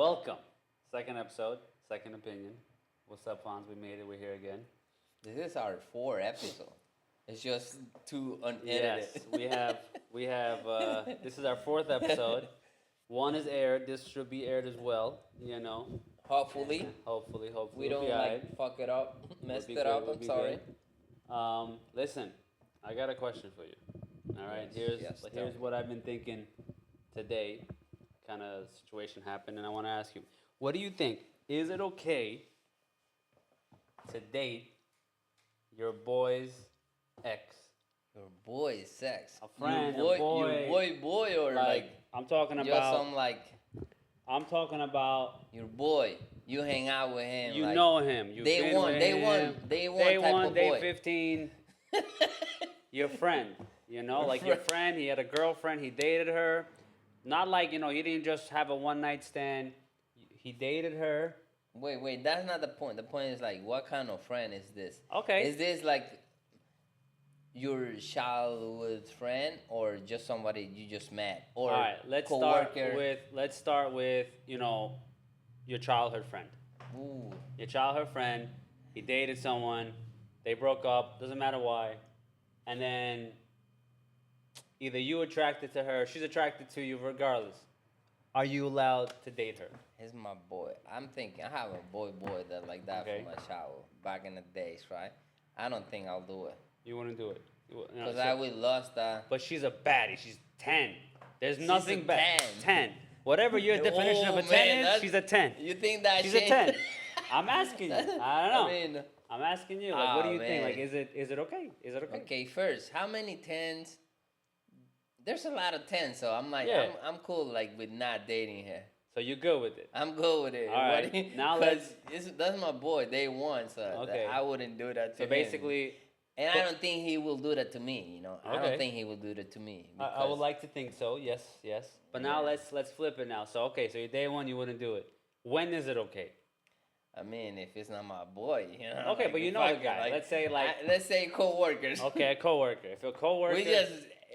Welcome. Second episode, second opinion. What's up, Fonz? We made it. We're here again. This is our fourth episode. It's just two Yes, unedited. we have. This is our fourth episode. One is aired. This should be aired as well. You know. Hopefully, Hopefully, we it'll don't be like alright. fuck it up, mess We'll be it good, up. we'll I'm be sorry. good. Listen, I got a question for you. All right, Yes, tell here's me. what I've been thinking today. Kind of situation happened, and I want to ask you, what do you think? Is it okay to date your boy's ex? Your boy is sex. A friend, your boy, a boy, your boy, or like I'm talking just about. some like I'm talking about. your boy. You hang out with him. You like, know him. You've Day been one, with day him. one, day one Day type one, of day boy. 15. Your friend, like your friend. friend. He had a girlfriend. He dated her. Not like he didn't just have a one night stand. He dated her. Wait, that's not the point. The point is like, what kind of friend is this? Okay. Is this like your childhood friend or just somebody you just met or All right. Let's start with your childhood friend. Ooh, Your childhood friend. He dated someone. They broke up. Doesn't matter why. And then either you attracted to her, she's attracted to you, regardless. Are you allowed to date her? he's my boy. I'm thinking I have a boy that like that Okay. from my childhood back in the days, right? I don't think I'll do it You wouldn't do it. because I will lost that. But she's a baddie. She's 10. There's nothing a bad. 10. 10. Whatever your definition of a 10 man, is, that's- she's a 10. You think that She's a shit? 10. I'm asking you. I don't know. I mean, I'm asking you. Like, what do Ah, you think? man. Like, is it okay? Is it okay? okay, first, how many tens? There's a lot of tens, so I'm like, Yeah. I'm cool like with not dating her. So you're good with it. I'm good with it. All right. What do you- Now 'cause that's my boy, day one, so Okay. I wouldn't do that to So him. basically, And I don't think he will do that to me, I Okay. don't think he will do that to me. I would because- like to think so. Yes. But now Yeah. let's flip it now. So okay, so your day one you wouldn't do it. When is it okay? I mean, if it's not my boy, Okay, like, but you know fuck the it, guy. Let's say, like- let's say co-workers. Okay, a coworker. If a coworker,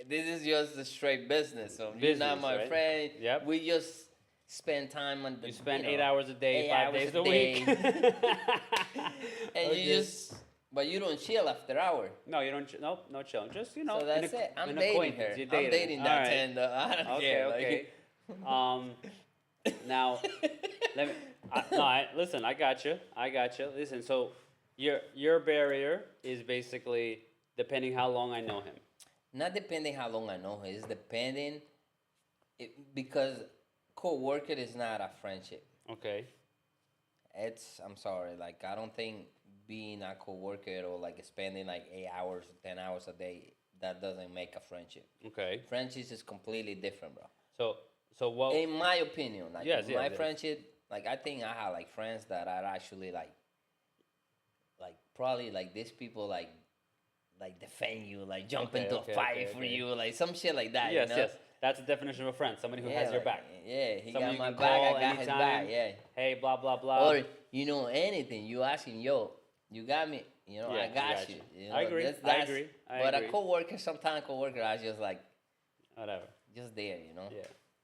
This is just a straight business. So you're Business, not my right? friend. Yep. We just spend time on the. you spend know, 8 hours a day, 8 5 hours days a a week. and Okay. you just, but you don't chill after hour. No, you don't. Nope, no chilling. Just So that's it. I'm an dating acquaintance. her. You're I'm dating All that right. 10. I don't Okay, care. okay. Like, Now, let me. Listen. I got you. Listen. So, your barrier is basically depending how long I know him. not depending how long I know her. It's depending, because co-worker is not a friendship. Okay. I'm sorry. Like I don't think being a co-worker or like spending like 8 hours, 10 hours a day, that doesn't make a friendship. Okay. Friendship is completely different, bro. So what? In my opinion, like Yes, my yes. friendship, like I think I have like friends that are actually like probably like these people like defend you, like jump Okay, into okay, a fight okay, for okay. you, like some shit like that. Yes, you know? yes. That's the definition of a friend. Somebody who has your like, back. Yeah, he Somebody got you my can back. call I got his anytime. back. Yeah. Hey, blah blah blah. Or anything, you ask him, yo, you got me. Yeah, I got you. I agree. That's- I But agree. a coworker, sometimes coworker are just like Whatever. just there, Yeah.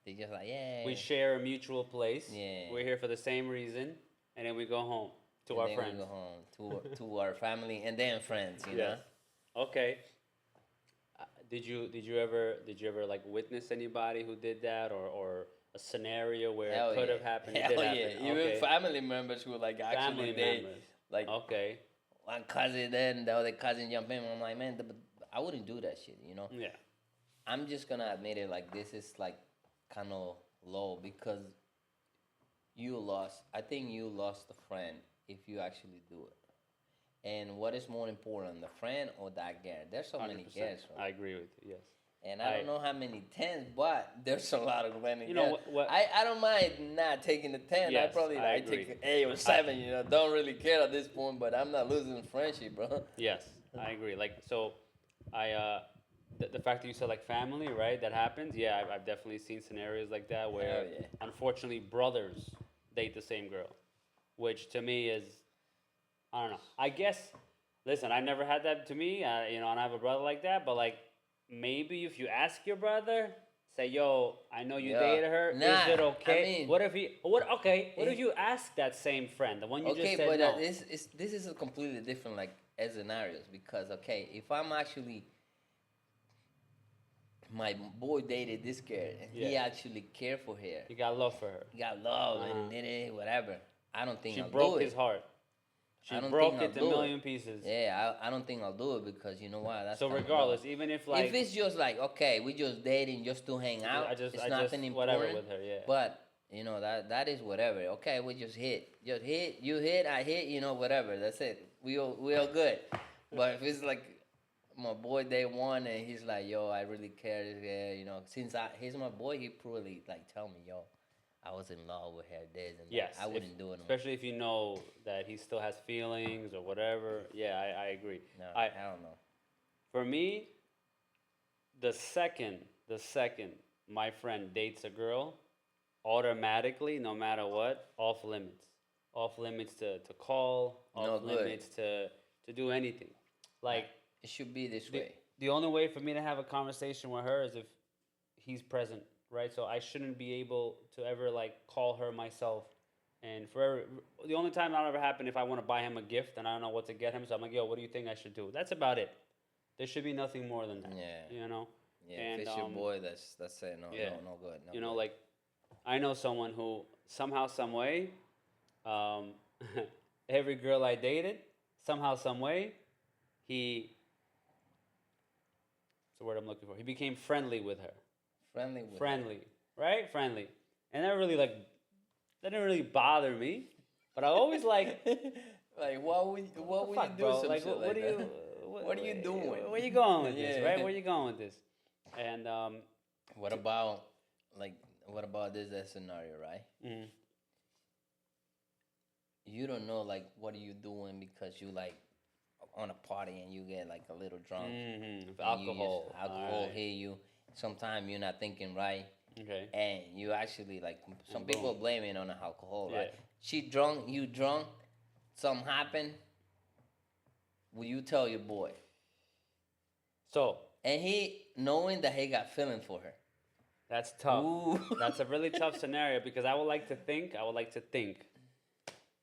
They just like yeah. We share a mutual place. Yeah. We're here for the same reason, and then we go home to and our then friends. We go home to our family and then friends. You know. Yes. Okay. Did you ever like witness anybody who did that, or a scenario where Hell it could yeah. have happened? It Hell did yeah. happen. Even Okay. family members who like Family actually members. like Okay. one cousin, then the other cousin jump in. I'm like, man, I wouldn't do that shit. Yeah. I'm just gonna admit it. Like this is like kind of low because I think you lost a friend if you actually do it. And what is more important, the friend or that girl? There's so many 100%. girls, right? I agree with you. Yes. And I don't know how many tens, but there's a lot of many. You know girls. what- I don't mind not taking the 10. I Yes, probably I like agree. take an 8 or 7. Don't really care at this point. But I'm not losing friendship, bro. Yes, I agree. Like, so, the fact that you said like family, right? That happens. Yeah, I've definitely seen scenarios like that where, Hell yeah. unfortunately, brothers date the same girl, which to me is, I don't know. I guess, listen, I never had that to me. And I have a brother like that. But like, maybe if you ask your brother, say, "Yo, I know you Yeah. dated her. Nah, Is it I okay?" mean- what if he? What? Okay. What if Eh. you ask that same friend, the one you Okay, just said but no? this is a completely different like scenarios because okay, if I'm actually my boy dated this girl and he Yeah. actually cared for her, You got love for her. he got love Uh-huh. and did it, whatever. I don't think She I'll broke do his it. heart. She I don't broke think I'll it to do a it. million pieces. Yeah, I don't think I'll do it because you know what? That's So kinda regardless, love. even if like If it's just like okay, we just dating just to hang out, it's I nothing just whatever important. with her, yeah. But you know that is whatever. Okay, we just hit. You hit, I hit. You know whatever. That's it. We all good. But if it's like my boy day one and he's like, yo, I really care this guy. You know, since he's my boy, he probably like tell me, yo, I was in love with her this and Yes, that. I wouldn't do it. especially if you know that he still has feelings or whatever. Yeah, I agree. No, I I don't know. For me, the second my friend dates a girl, automatically, no matter what, off limits. Off limits to call, No off good. limits to do anything. Like It should be this the, way. the only way for me to have a conversation with her is if he's present, right? So I shouldn't be able to ever like call her myself. And forever, the only time that'll ever happen if I want to buy him a gift and I don't know what to get him, so I'm like, yo, what do you think I should do? That's about it. There should be nothing more than that. Yeah. You know. Yeah, And, if it's your boy, that's it. No, yeah. no good. No You know, good. like I know someone who somehow, some way, every girl I dated, somehow, some way, he. What's the word I'm looking for? He became friendly with her. Friendly with Friendly, right? Friendly, and that really like that didn't really bother me, but I always like. like what would you Fuck, do bro. some Like, shit what do that? you? What are you doing? Where you going with this, Yeah. right? Where you going with this? And What about this scenario, right? mhm. You don't know like what are you doing because you like on a party and you get like a little drunk. Mhm. and you Alcohol. just- alcohol Alright. hit you. Sometimes you're not thinking right, Okay. and you actually like some And people boom. blame it on the alcohol, right? Yeah. She drunk, you drunk, something happened. Will you tell your boy? So And he knowing that he got feeling for her. that's tough. Ooh. That's a really tough scenario because I would like to think.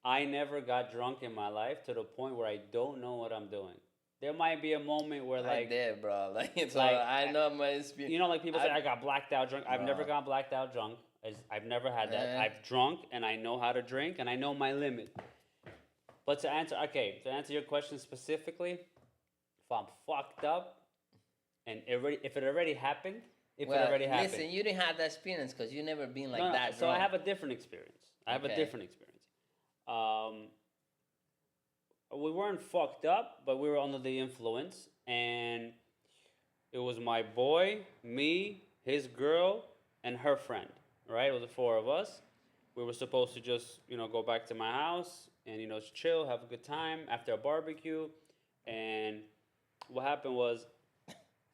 I never got drunk in my life to the point where I don't know what I'm doing. There might be a moment where Like like that, bro. Like it's like, I know my experience. you know, like people say I- I got blacked out drunk. I've never Bruh. got blacked out drunk. I've never had that. Eh. I've drunk and I know how to drink and I know my limit. But to answer your question specifically, if I'm fucked up and if it already happened, if it already happened. Listen, you didn't have that experience because you never been like No, no, that. so I drunk. have a different experience. Okay. We weren't fucked up, but we were under the influence, and it was my boy, me, his girl, and her friend. Right? It was the four of us. We were supposed to just, go back to my house and chill, have a good time after a barbecue. And what happened was,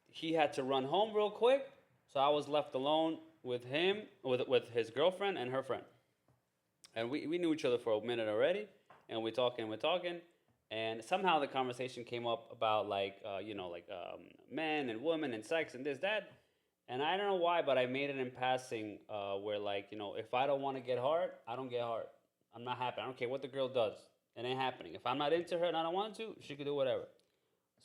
he had to run home real quick, so I was left alone with him, with his girlfriend and her friend. And we knew each other for a minute already, and we're talking, and somehow the conversation came up about men and women and sex and this, that. And I don't know why, but I made it in passing where, if I don't want to get hard, I don't get hard. I'm not happy. I don't care what the girl does. It ain't happening. If I'm not into her and I don't want to, she could do whatever.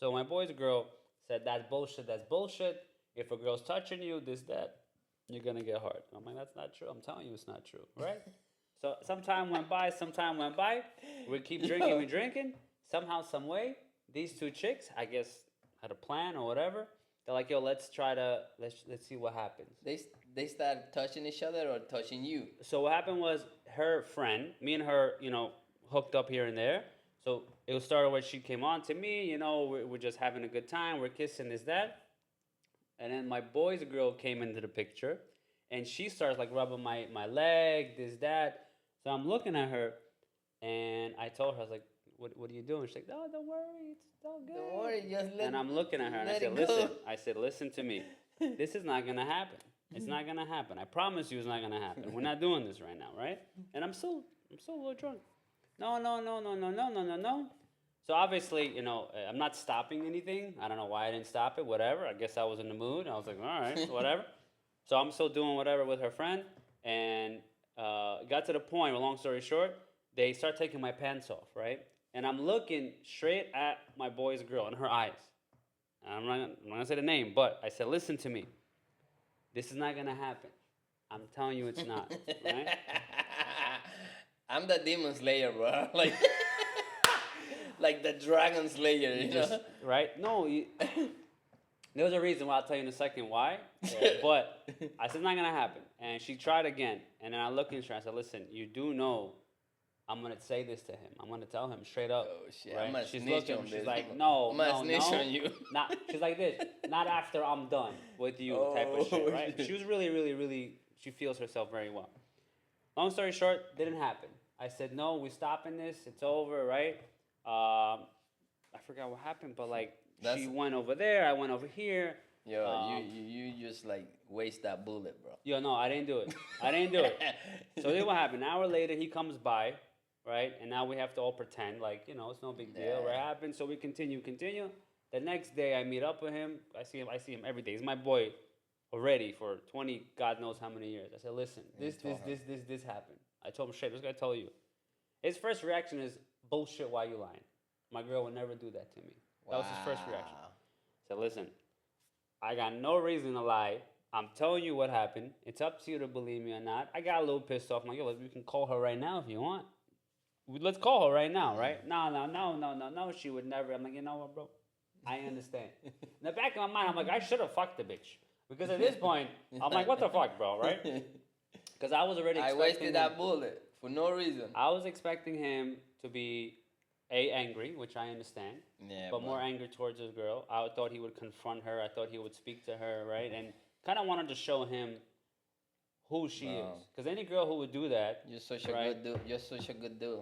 So my boy's girl said, that's bullshit. If a girl's touching you, this, that, you're going to get hard. I'm like, that's not true. I'm telling you it's not true, right? So some time went by. We keep drinking, we're drinking. Somehow, some way, these two chicks, I guess, had a plan or whatever. They're like, yo, let's see what happens. They started touching each other or touching you. So what happened was her friend, me and her, hooked up here and there. So it started when she came on to me, we're just having a good time, we're kissing, this, that. And then my boy's girl came into the picture, and she starts like rubbing my leg, this, that. So I'm looking at her, and I told her, I was like, what are you doing? She's like, no, don't worry, it's all good. Don't worry, just let. And I'm looking at her, and I let said, it go. listen to me. This is not gonna happen. It's not gonna happen. I promise you, it's not gonna happen. We're not doing this right now, right? And I'm still a little drunk. No. So obviously, I'm not stopping anything. I don't know why I didn't stop it. Whatever. I guess I was in the mood. I was like, all right, whatever. So I'm still doing whatever with her friend, and it got to the point where, long story short, they start taking my pants off, right? And I'm looking straight at my boy's girl in her eyes. And I'm not gonna say the name, but I said, listen to me. This is not gonna happen. I'm telling you it's not, right? I'm the demon slayer, bro. Like, like the dragon slayer, you Just, know? right? No, there's a reason why I'll tell you in a second why. But I said it's not gonna happen. And she tried again. And then I looked at her and I said, listen, you do know I'm gonna say this to him. I'm gonna tell him straight up. Oh shit! Right? I'm gonna She's snitch looking, on she's this. like, no, I'm gonna no, snitch no. on you. Not she's like this. Not after I'm done with you type of shit, right? shit. She was really, really, really she feels herself very well. Long story short, didn't happen. I said, no, we're stopping this, it's over, right? I forgot what happened, but like she went over there, I went over here. Yo, you just like waste that bullet, bro. Yo, no, I didn't do it. I didn't do it. So then what happened? An hour later, he comes by, right? And now we have to all pretend like, you know, it's no big deal. What happened? So we continue. The next day, I meet up with him. I see him every day. He's my boy already for 20, God knows how many years. I said, listen, this happened. I told him straight, this guy told you. His first reaction is, bullshit, why you lying? My girl would never do that to me. That was his first reaction. I said, listen, I got no reason to lie. I'm telling you what happened. It's up to you to believe me or not. I got a little pissed off. I'm like, yo, we can call her right now if you want. Let's call her right now, right? No. She would never. I'm like, you know what, bro? I understand. In the back of my mind, I'm like, I should have fucked the bitch. Because at this point, I'm like, what the fuck, bro, right? Because I was already I expecting wasted that bullet for no reason. I was expecting him to be angry, which I understand, but more angry towards his girl. I thought he would confront her. I thought he would speak to her, right? And kind of wanted to show him who she is. Because any girl who would do that, you're such a good dude. You're such a good dude.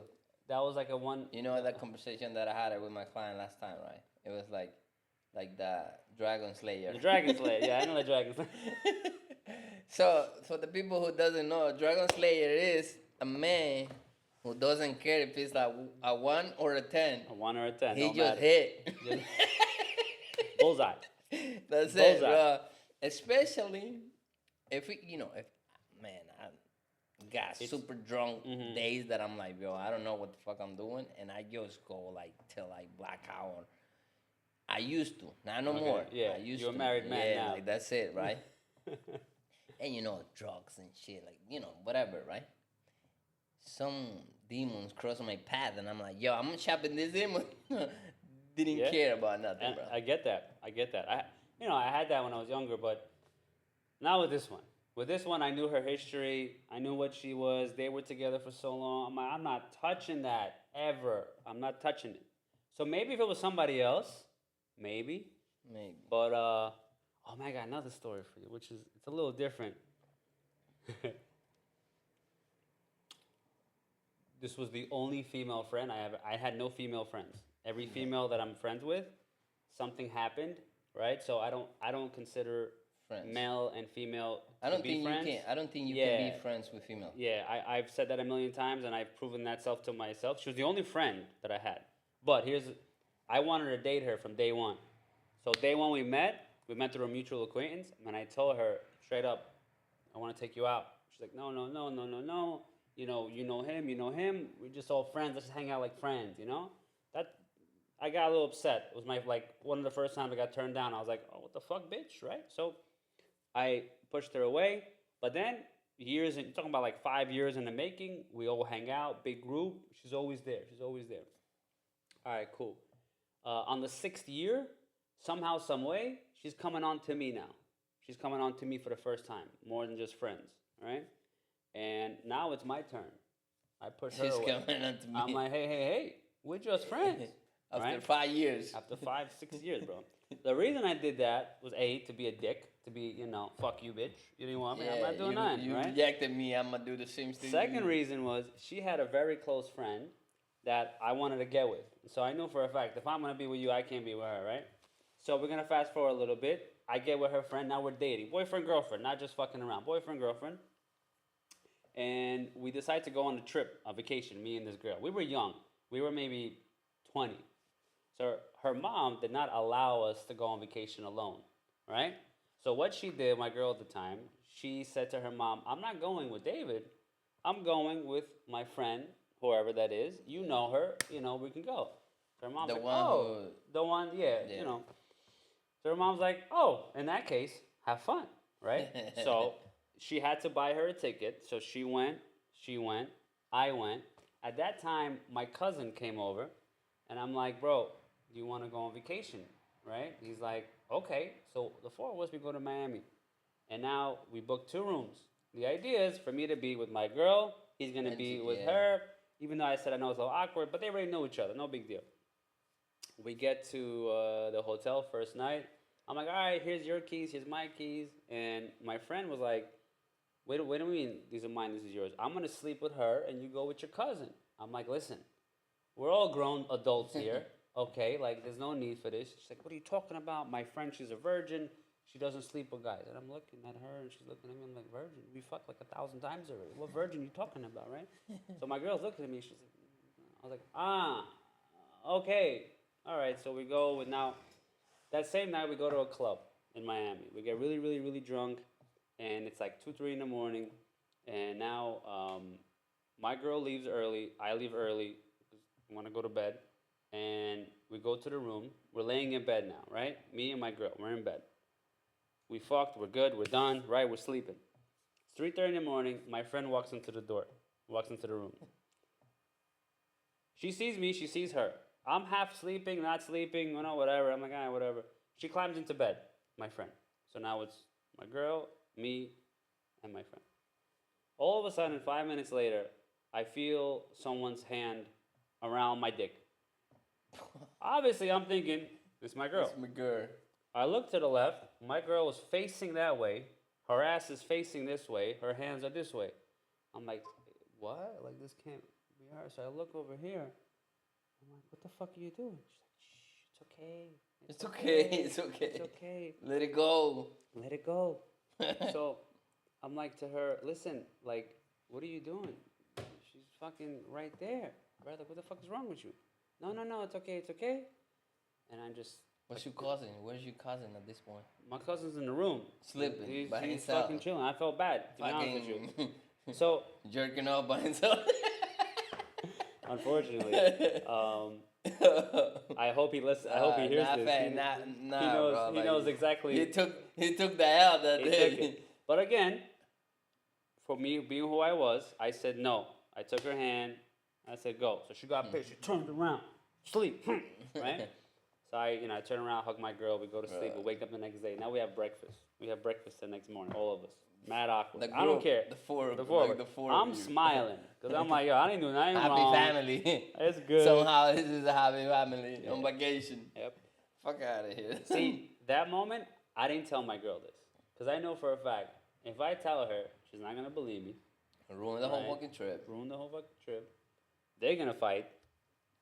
That was like a one. You know that conversation that I had with my client last time, right? It was like the Dragon Slayer. The Dragon Slayer, yeah, I know the Dragon Slayer. So for the people who doesn't know, Dragon Slayer is a man who doesn't care if it's a 1 or a 10. A 1 or a 10. He don't just matter. hit. Bullseye. That's Bullseye. it, bro. Especially if man, I got super drunk days that I'm like, yo, I don't know what the fuck I'm doing, and I just go like till I black out. I used to, not no more. Yeah, I used you're a to. married man now. Like that's it, right? And drugs and shit, like whatever, right? Some demons cross my path, and I'm like, yo, I'm chopping this demon. Didn't care about nothing, bro. I get that. I had that when I was younger, but not with this one. With this one, I knew her history. I knew what she was. They were together for so long. I'm like, I'm not touching that ever. I'm not touching it. So maybe if it was somebody else, maybe. But oh man, I got another story for you, which is it's a little different. This was the only female friend I ever. I had no female friends. Every female that I'm friends with, something happened, right? So I don't consider friends. Male and female I don't to be think friends. you can. I don't think you can be friends with female. Yeah, I've said that a million times, and I've proven that self to myself. She was the only friend that I had. But I wanted to date her from day one. So day one we met through a mutual acquaintance, and I told her straight up, I want to take you out. She's like, no. You know him. We're just all friends. Let's just hang out like friends, That I got a little upset. It was one of the first times I got turned down. I was like, oh, what the fuck, bitch, right? So I pushed her away. But then you're talking about 5 years in the making. We all hang out, big group. She's always there. All right, cool. On the 6th year, somehow, some way, she's coming on to me now. She's coming on to me for the first time, more than just friends, all right? And now it's my turn. I push her away. She's coming on to me. I'm like, hey, we're just friends. After 5 years. After 5, 6 years, bro. The reason I did that was to be a dick, to be, fuck you, bitch. You didn't want me? I'm not doing that, you right? rejected me. I'm going to do the same thing. Second reason was she had a very close friend that I wanted to get with. So I knew for a fact, if I'm going to be with you, I can't be with her, right? So we're going to fast forward a little bit. I get with her friend. Now we're dating. Boyfriend, girlfriend, not just fucking around. Boyfriend, girlfriend. And we decide to go on a trip, a vacation, me and this girl. We were young. We were maybe 20. So her mom did not allow us to go on vacation alone, right? So what she did, my girl at the time, she said to her mom, "I'm not going with David. I'm going with my friend, whoever that is. You know her. You know we can go." So her mom's The like, one "Oh, the one, yeah, Yeah. you know." So her mom's like, "Oh, in that case, have fun, right?" So she had to buy her a ticket. So she went. She went. I went. At that time, my cousin came over, and I'm like, "Bro, do you want to go on vacation?" Right? He's like, "Okay." So the four of us, we go to Miami, and now we booked 2 rooms. The idea is for me to be with my girl. He's gonna And be she- with yeah. her. Even though I said I know it's a little awkward, but they already know each other. No big deal. We get to the hotel first night. I'm like, all right, here's your keys, here's my keys, and my friend was like, wait a minute, these are mine, this is yours. I'm gonna sleep with her, and you go with your cousin. I'm like, listen, we're all grown adults here, okay? Like, there's no need for this. She's like, what are you talking about? My friend, she's a virgin. She doesn't sleep with guys. And I'm looking at her, and she's looking at me. I'm like, virgin? We fucked like 1,000 times already. What virgin you talking about, right? So my girl's looking at me. She's like, I was like, okay. All right, so we go with now. That same night, we go to a club in Miami. We get really, really, really drunk, and it's like 2, 3 in the morning. And now my girl leaves early. I leave early because I want to go to bed. And we go to the room. We're laying in bed now, right? Me and my girl, we're in bed. We fucked. We're good. We're done. Right? We're sleeping. It's 3:30 in the morning. My friend walks into the door. Walks into the room. She sees me. She sees her. I'm half sleeping, not sleeping, you know, whatever. I'm like, ah, whatever. She climbs into bed, my friend. So now it's my girl, me, and my friend. All of a sudden, 5 minutes later, I feel someone's hand around my dick. Obviously, I'm thinking, this is my girl. It's my girl. I look to the left. My girl is facing that way. Her ass is facing this way. Her hands are this way. I'm like, what? Like, this can't be her. So I look over here. I'm like, what the fuck are you doing? She's like, shh, it's okay. It's okay. It's okay. It's okay. Let it go. Let it go. So I'm like to her, listen, like, what are you doing? She's fucking right there. Brother, what the fuck is wrong with you? No, it's okay, it's okay. And I'm just. What's your cousin? Where's your cousin at this point? My cousin's in the room. Sleeping by he's himself. fucking chilling. I felt bad, to be honest with you. Fucking So, jerking off by himself. unfortunately, I hope he listens. I hope he hears nah, this. Fat, He, nah, he knows. bro. He like, knows exactly. He took the L that He day. took it. But again, for me being who I was, I said no. I took her hand. I said go. So she got pissed. She turned around, sleep, right? So I turn around, hug my girl. We go to sleep. We wake up the next day. Now we have breakfast. We have breakfast the next morning, all of us. Mad awkward. The I don't group, care. The four of The four. like the four I'm of you. smiling because I'm like, yo, I didn't do nothing Happy wrong. family. It's good. Somehow this is a happy family Yeah. on vacation. Yep. Fuck out of here. See, that moment, I didn't tell my girl this because I know for a fact if I tell her, she's not gonna believe me. Ruin the whole Right. fucking trip. Ruin the whole fucking trip. They're gonna fight.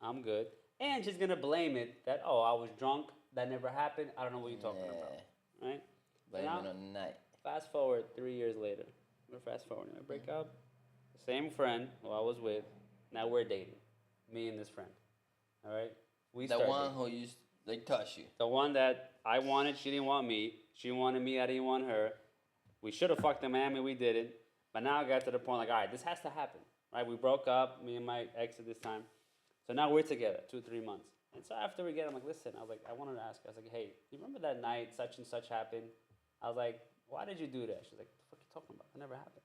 I'm good. And she's gonna blame it that, oh, I was drunk. That never happened. I don't know what you're talking about. Right? Blame now- it on the night. Fast forward 3 years later. We're fast forwarding. I break up. The same friend who I was with. Now we're dating. Me and this friend. All right? We The started. one who used they touch you. The one that I wanted, she didn't want me. She wanted me, I didn't want her. We should have fucked in Miami, we didn't. But now I got to the point like, all right, this has to happen. Right? We broke up, me and my ex at this time. So now we're together, 2, 3 months. And so after we get, I'm like, listen, I was like, I wanted to ask her. I was like, hey, you remember that night such and such happened? I was like, why did you do that? She's like, what the fuck are you talking about? That never happened.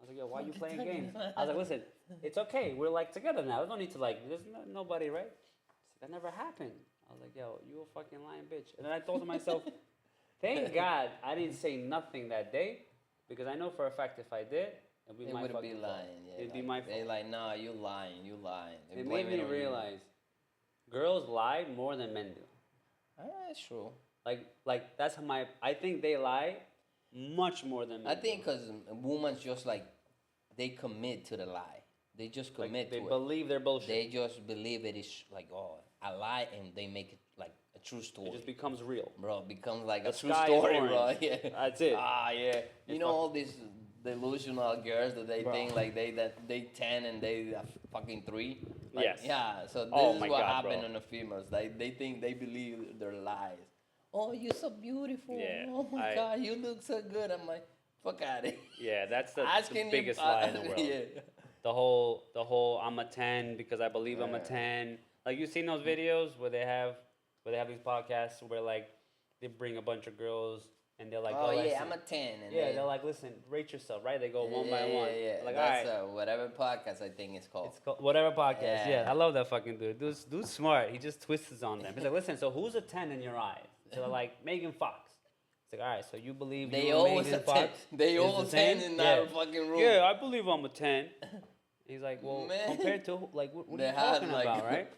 I was like, yo, why are you playing games? I was like, listen, it's okay. We're like together now. There's no need to like, there's nobody, right? She's like, that never happened. I was like, yo, you a fucking lying bitch. And then I thought to myself, thank God I didn't say nothing that day because I know for a fact if I did, it'd be It my would fucking be fault. lying. Yeah, It'd be like, my They fault. like, nah, you lying. They It blame made me on you. realize girls lie more than men do. That's true. Like that's my. I think they lie much more than men. I think because women just like they commit to the lie. They just do. Like, commit they to it. believe their bullshit. They just believe it is like a lie, and they make it like a true story. It just becomes real. Bro, it becomes like The a true sky is story, bro. orange. Yeah, That's it. Ah, yeah. You It's know all these delusional girls that they Bro. think like they 10 and they fucking 3. Like, Yes. Yeah. So this Oh is my what God, happened bro. on the females. They think they believe their lies. "Oh, you're so beautiful. Yeah, Oh my I- God, you look so good." I'm like, "Fuck out of here." Yeah, that's the Asking biggest you, lie in the world. Yeah. The whole I'm a 10 because I believe I'm a Yeah. 10. Like you seen those videos where they have these podcasts where like they bring a bunch of girls and they're like, Oh yeah, listen. I'm a 10. And Yeah, then, they're like, listen, rate yourself, right? They go one by yeah, one. Yeah, yeah. Like, That's all right, whatever podcast I think it's called. it's called whatever podcast. Yeah. Yeah. I love that fucking dude. Dude's smart. He just twists on them. He's like, listen, so who's a 10 in your eyes? So they're like, Megan Fox. It's like, all right, so you believe They you and always Megan a 10. Fox They is all the 10 same? in Yeah. that fucking room. Yeah, I believe I'm a 10. He's like, well, Man. compared to, like, what are They you had, talking like- about, right?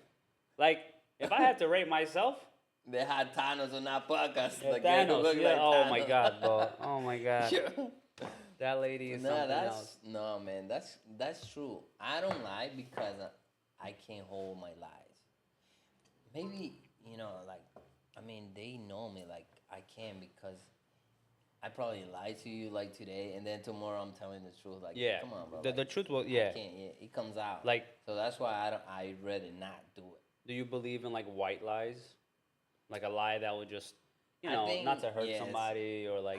Like, if I had to rate myself, They had Thanos on that podcast. yeah, Like, they Thanos, look yeah, like oh Thanos. my God, bro. Oh my God. Sure. That lady is No, something that's else. no man. That's true. I don't lie because I can't hold my lies. Maybe like I mean, they know me. Like I can because I probably lied to you like today, and then tomorrow I'm telling the truth. Like, Yeah. come on, bro. The like, truth will, I yeah. can't. Yeah, it comes out. Like, so that's why I don't. I rather not do it. do you believe in like white lies? Like a lie that would just, I think, not to hurt yes. somebody or like,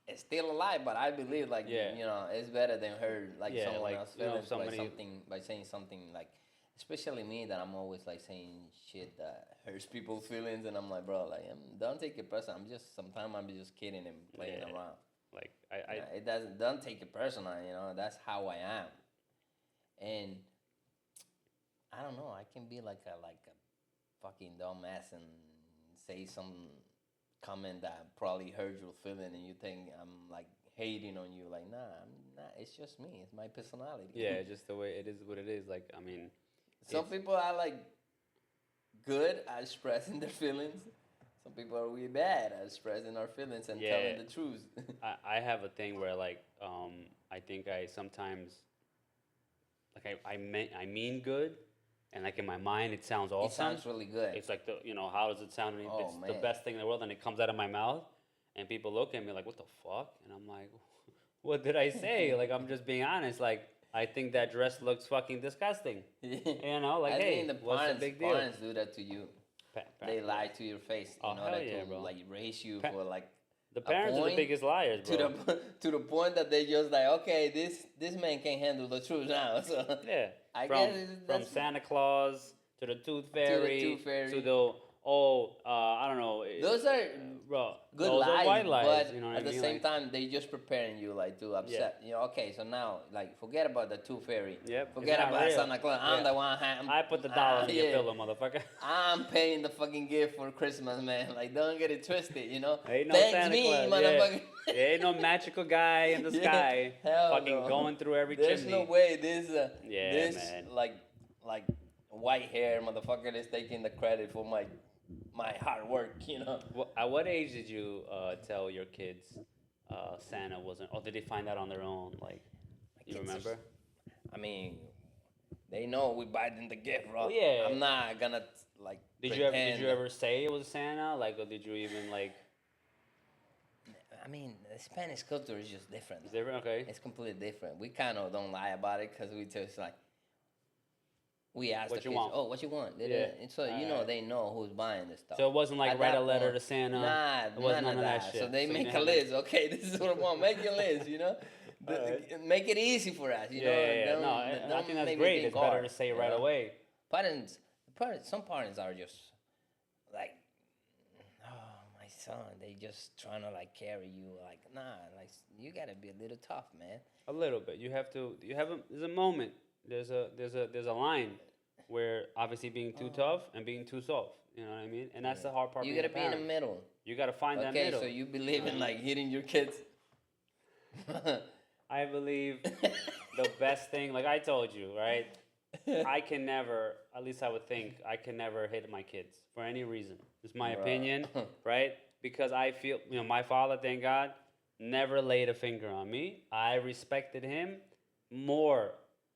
It's still a lie, but I believe like Yeah. it's better than hurt like Yeah, someone like, else you know, feelings somebody- by something by saying something like, especially me that I'm always like saying shit that hurts people's feelings, and I'm like, bro, like don't take it personal. Sometimes I'm just kidding and playing Yeah. around. like, It don't take it personal. That's how I am, and I don't know. I can be like a fucking dumbass and say some comment that probably hurt your feeling, and you think I'm like hating on you. Like, nah, I'm not. It's just me. It's my personality. yeah, just the way it is what it is. Like, I mean, Some people are like good at expressing their feelings. Some people are really bad at expressing our feelings and Yeah. telling the truth. I have a thing where like, I think I sometimes, like I mean good, and like in my mind it sounds awesome. It sounds really good. It's like how does it sound? And Oh, it's the man. best thing in the world, and it comes out of my mouth, and people look at me like, "What the fuck?" And I'm like, "What did I say?" Like I'm just being honest. Like I think that dress looks fucking disgusting. Like I hey, think the what's the parents, big deal? parents do that to you. They lie to your face. Oh, hell like yeah, to bro. like raise you Pa- for like The parents are the point biggest liars, to bro. to the point that they just like, okay, this man can't handle the truth now. So Yeah. I from, guess from that's Santa Claus to the Tooth Fairy Tooth Fairy. to the I don't know. those are bro. good those lies, are white lies. but You know what at I the mean? same Like, time, they just preparing you like to upset. Okay, so now like forget about the Tooth Fairy. Yep, it's Forget not about real. Santa Claus. I'm Yeah. the one. I put the dollar in your pillow, motherfucker. I'm paying the fucking gift for Christmas, man. Like, don't get it twisted, you know. Ain't no Thanks Santa me, Claus. motherfucker. Yeah. There ain't no magical guy in the Yeah, sky hell fucking no. going through every There's chimney. no way this Yeah, this man. like white hair motherfucker is taking the credit for my hard work, you know. At what age did you tell your kids Santa wasn't, or did they find out on their own? Like, you kids are remember? I mean, they know we buy them the gift, bro. Oh, yeah. I'm not gonna like. Did you ever say it was Santa? Like, or did you even like? I mean, the Spanish culture is just different. Is there okay? It's completely different. We kind of don't lie about it because we just like. We ask What the you kids, want? oh, what you want? Yeah. And so they know who's buying this stuff. So it wasn't like At write that a letter point, to Santa. Nah, It wasn't none of that. shit. So they you make didn't a have list. Okay, this is what I want. Make your list. You know, Alright. make it easy for us. You know, Yeah. Don't- No, I don't think that's make me great. think It's better hard, to say you right know? away. Some parents are just like, oh, my son. They just trying to like carry you. Like, nah, like you gotta be a little tough, man. A little bit. You have to. You have a. There's a moment. There's a line where obviously being too tough and being too soft. You know what I mean? And that's the hard part. You being gotta a be in the parent. middle. You gotta find that Okay, middle. so you believe in like hitting your kids. I believe the best thing, like I told you, right? I can never, at least I would think, I can never hit my kids for any reason. It's my Bruh. opinion, right? Because I feel, my father, thank God, never laid a finger on me. I respected him more,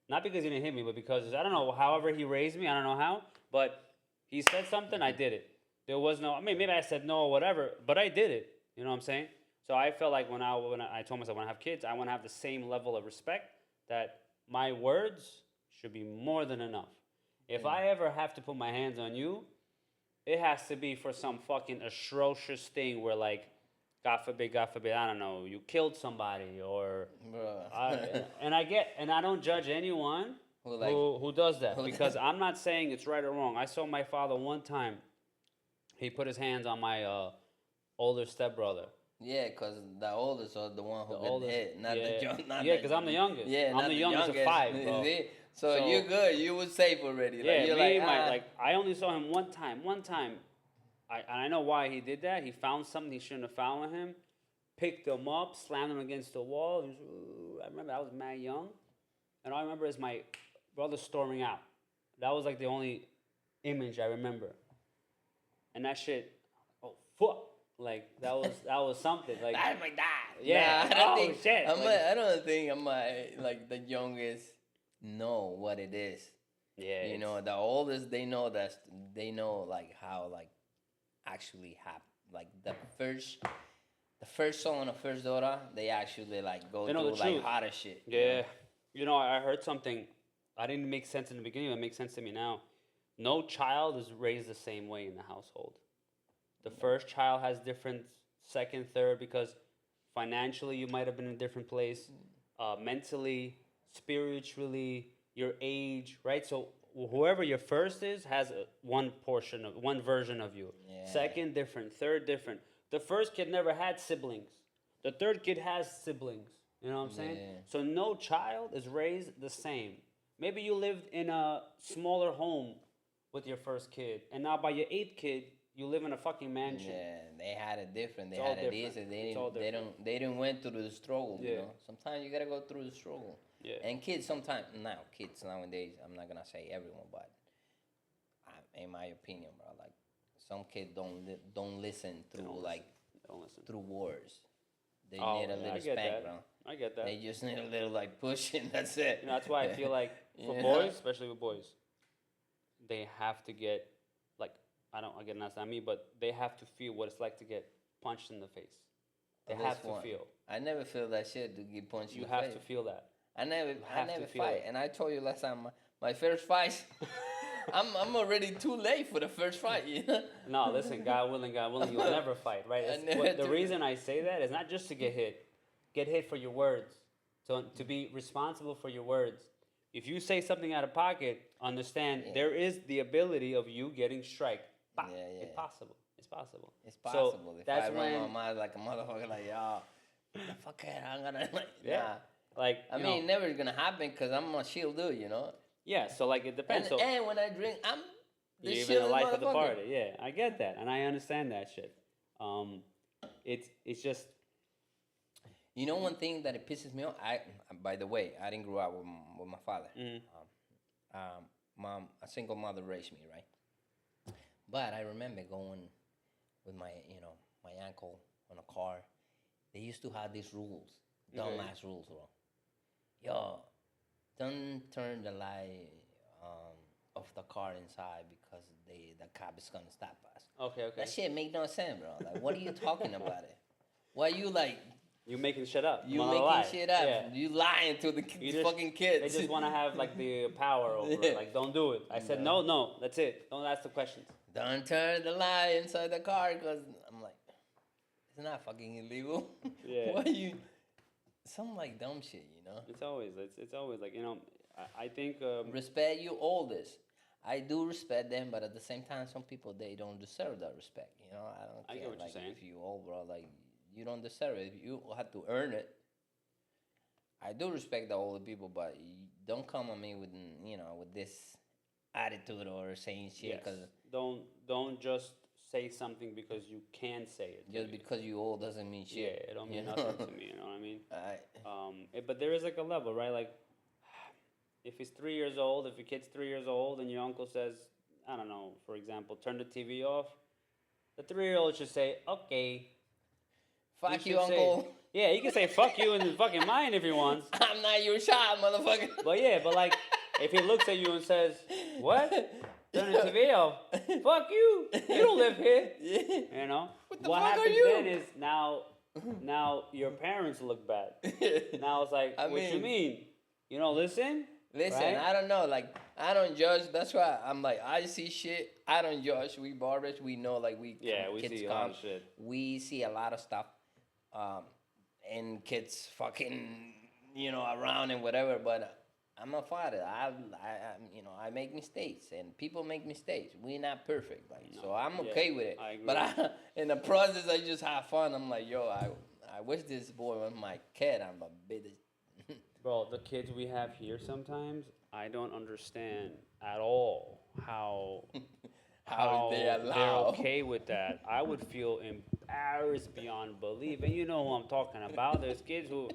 not because he didn't hit me, but because, I don't know, however he raised me, I don't know how, but he said something, I did it. There was no, I mean, maybe I said no or whatever, but I did it. You know what I'm saying? So I felt like when I told myself when I have kids, I want to have the same level of respect that my words should be more than enough. If I ever have to put my hands on you, it has to be for some fucking atrocious thing where like, God forbid, I don't know, you killed somebody or, Bruh. and I don't judge anyone Who, like- who does that who- because I'm not saying it's right or wrong. I saw my father one time. He put his hands on my older stepbrother. Yeah, cause the oldest are the one who The get oldest, hit, not yeah. the young. Not Yeah, the- 'cause I'm the youngest. Yeah, I'm not the youngest of youngest. 5, bro. See? So So- you good? You was safe already. Yeah, Like, you're me, like, I only saw him one time. And I know why he did that. He found something he shouldn't have found with him, picked him up, slammed him against the wall. He was, "Ooh." I remember I was mad young, and all I remember is my brother storming out. That was like the only image I remember. And that shit, oh fuck, like that was something. Like that's my dad. Yeah. Nah, I don't Oh, think, shit. I don't think I'm like the youngest know what it is. yeah, You it's- know, the oldest they know like how like actually happen. Like the first son or first daughter, they actually like go They know through the like truth. harder shit. you Yeah. know? You know, I heard something. I didn't make sense in the beginning. It makes sense to me now. No child is raised the same way in the household. The first child has different, second, third, because financially you might have been in a different place, mentally, spiritually, your age, right? So whoever your first is has one version of you. Yeah. Second, different. Third, different. The first kid never had siblings. The third kid has siblings. You know what I'm saying? Yeah. So no child is raised the same. Maybe you lived in a smaller home with your first kid, and now by your 8th kid, you live in a fucking mansion. Yeah, they had it different. They It's all had it easy. different. They It's all didn't. They didn't went through the struggle. You Yeah. know, sometimes you gotta go through the struggle. Yeah. And kids sometimes now kids nowadays. I'm not gonna say everyone, but in my opinion, bro, like some kids don't listen through don't like Don't listen. through words. They Oh, need a yeah, little I get spank, that. bro. I get that. They just need a little like pushing. That's it. You know, that's why I feel like for Yeah. boys, especially with boys, they have to get like again that's not me, but they have to feel what it's like to get punched in the face. They At have least to one. feel. I never feel that shit to get punched You in the have face. to feel that. I never have to feel fight, it. and I told you last time my first fight. I'm already too late for the first fight. You know. No, listen, God willing, you'll never fight, right? I It's, never the do. reason I say that is not just to get hit for your words, to be responsible for your words. If you say something out of pocket, understand Yeah. there is the ability of you getting strike. Bah, Yeah, yeah. It's possible. It's possible. It's possible. So If that's I run my when, mouth like a motherfucker, like yo, the fuck it, I'm gonna like. yeah, Nah. like I you mean, know, never gonna happen because I'm a chill dude, you know. yeah. So like it depends. And, So and when I drink, I'm the you're even chillest the life of the motherfucker. party. Yeah, I get that, and I understand that shit. It's just You know, one thing that it pisses me off. By the way, I didn't grow up with my father. Mhm. Mom, a single mother raised me, right? But I remember going with my uncle on a car. They used to have these rules, dumbass rules, bro. Yo, don't turn the light of the car inside because the cop is gonna stop us. okay. That shit make no sense, bro. Like, what are you talking about it? Why you like You making shit up. you wanna making lie. shit up? Yeah. You lying to the You just- fucking kids. They just want to have like the power over it. Like, don't do it. I said, no, that's it. Don't ask the questions. Don't turn the light inside the car because I'm like, it's not fucking illegal. Yeah. Why you? Some like dumb shit, you know. It's always like, you know, I think, Respect you oldest. I do respect them, but at the same time, some people they don't deserve that respect. You know, I don't I care. get what you're Like saying. if you old, bro, like you don't deserve it. You have to earn it. I do respect the older people, but don't come at me with with this attitude or saying shit yes, because don't just say something because you can say it. to just me. because you old doesn't mean Yeah, shit. it don't you mean know? nothing to me. You know what I mean? Alright. But there is like a level, right? Like, if he's 3 years old, if your kid's 3 years old, and your uncle says, I don't know, for example, turn the TV off, the 3-year-old should say, okay. Fuck He you, should say- uncle. Yeah, he can say fuck you in his fucking mind if he wants. I'm not your child, motherfucker. But yeah, but like, if he looks at you and says, what? Turn the TV off. Fuck you. You don't live here. Yeah. You know? What the What fuck are happens you? then is now your parents look bad. Now it's like, I what you mean- mean? You don't listen? Listen, Right? I don't know. Like I don't judge. That's why I'm like, I see shit. I don't judge. We barbers, we know, like Yeah, we kids see a lot come. of shit. We see a lot of stuff, um, and kids fucking, around and whatever. But I'm a father. I make mistakes, and people make mistakes. We're not perfect, like, so I'm Yeah, okay with it. I agree. But in the process, I just have fun. I'm like, yo, I wish this boy was my kid. I'm a bit. Bro, the kids we have here sometimes, I don't understand at all how How they they're allow. okay with that. I would feel embarrassed beyond belief. And you know who I'm talking about. There's kids who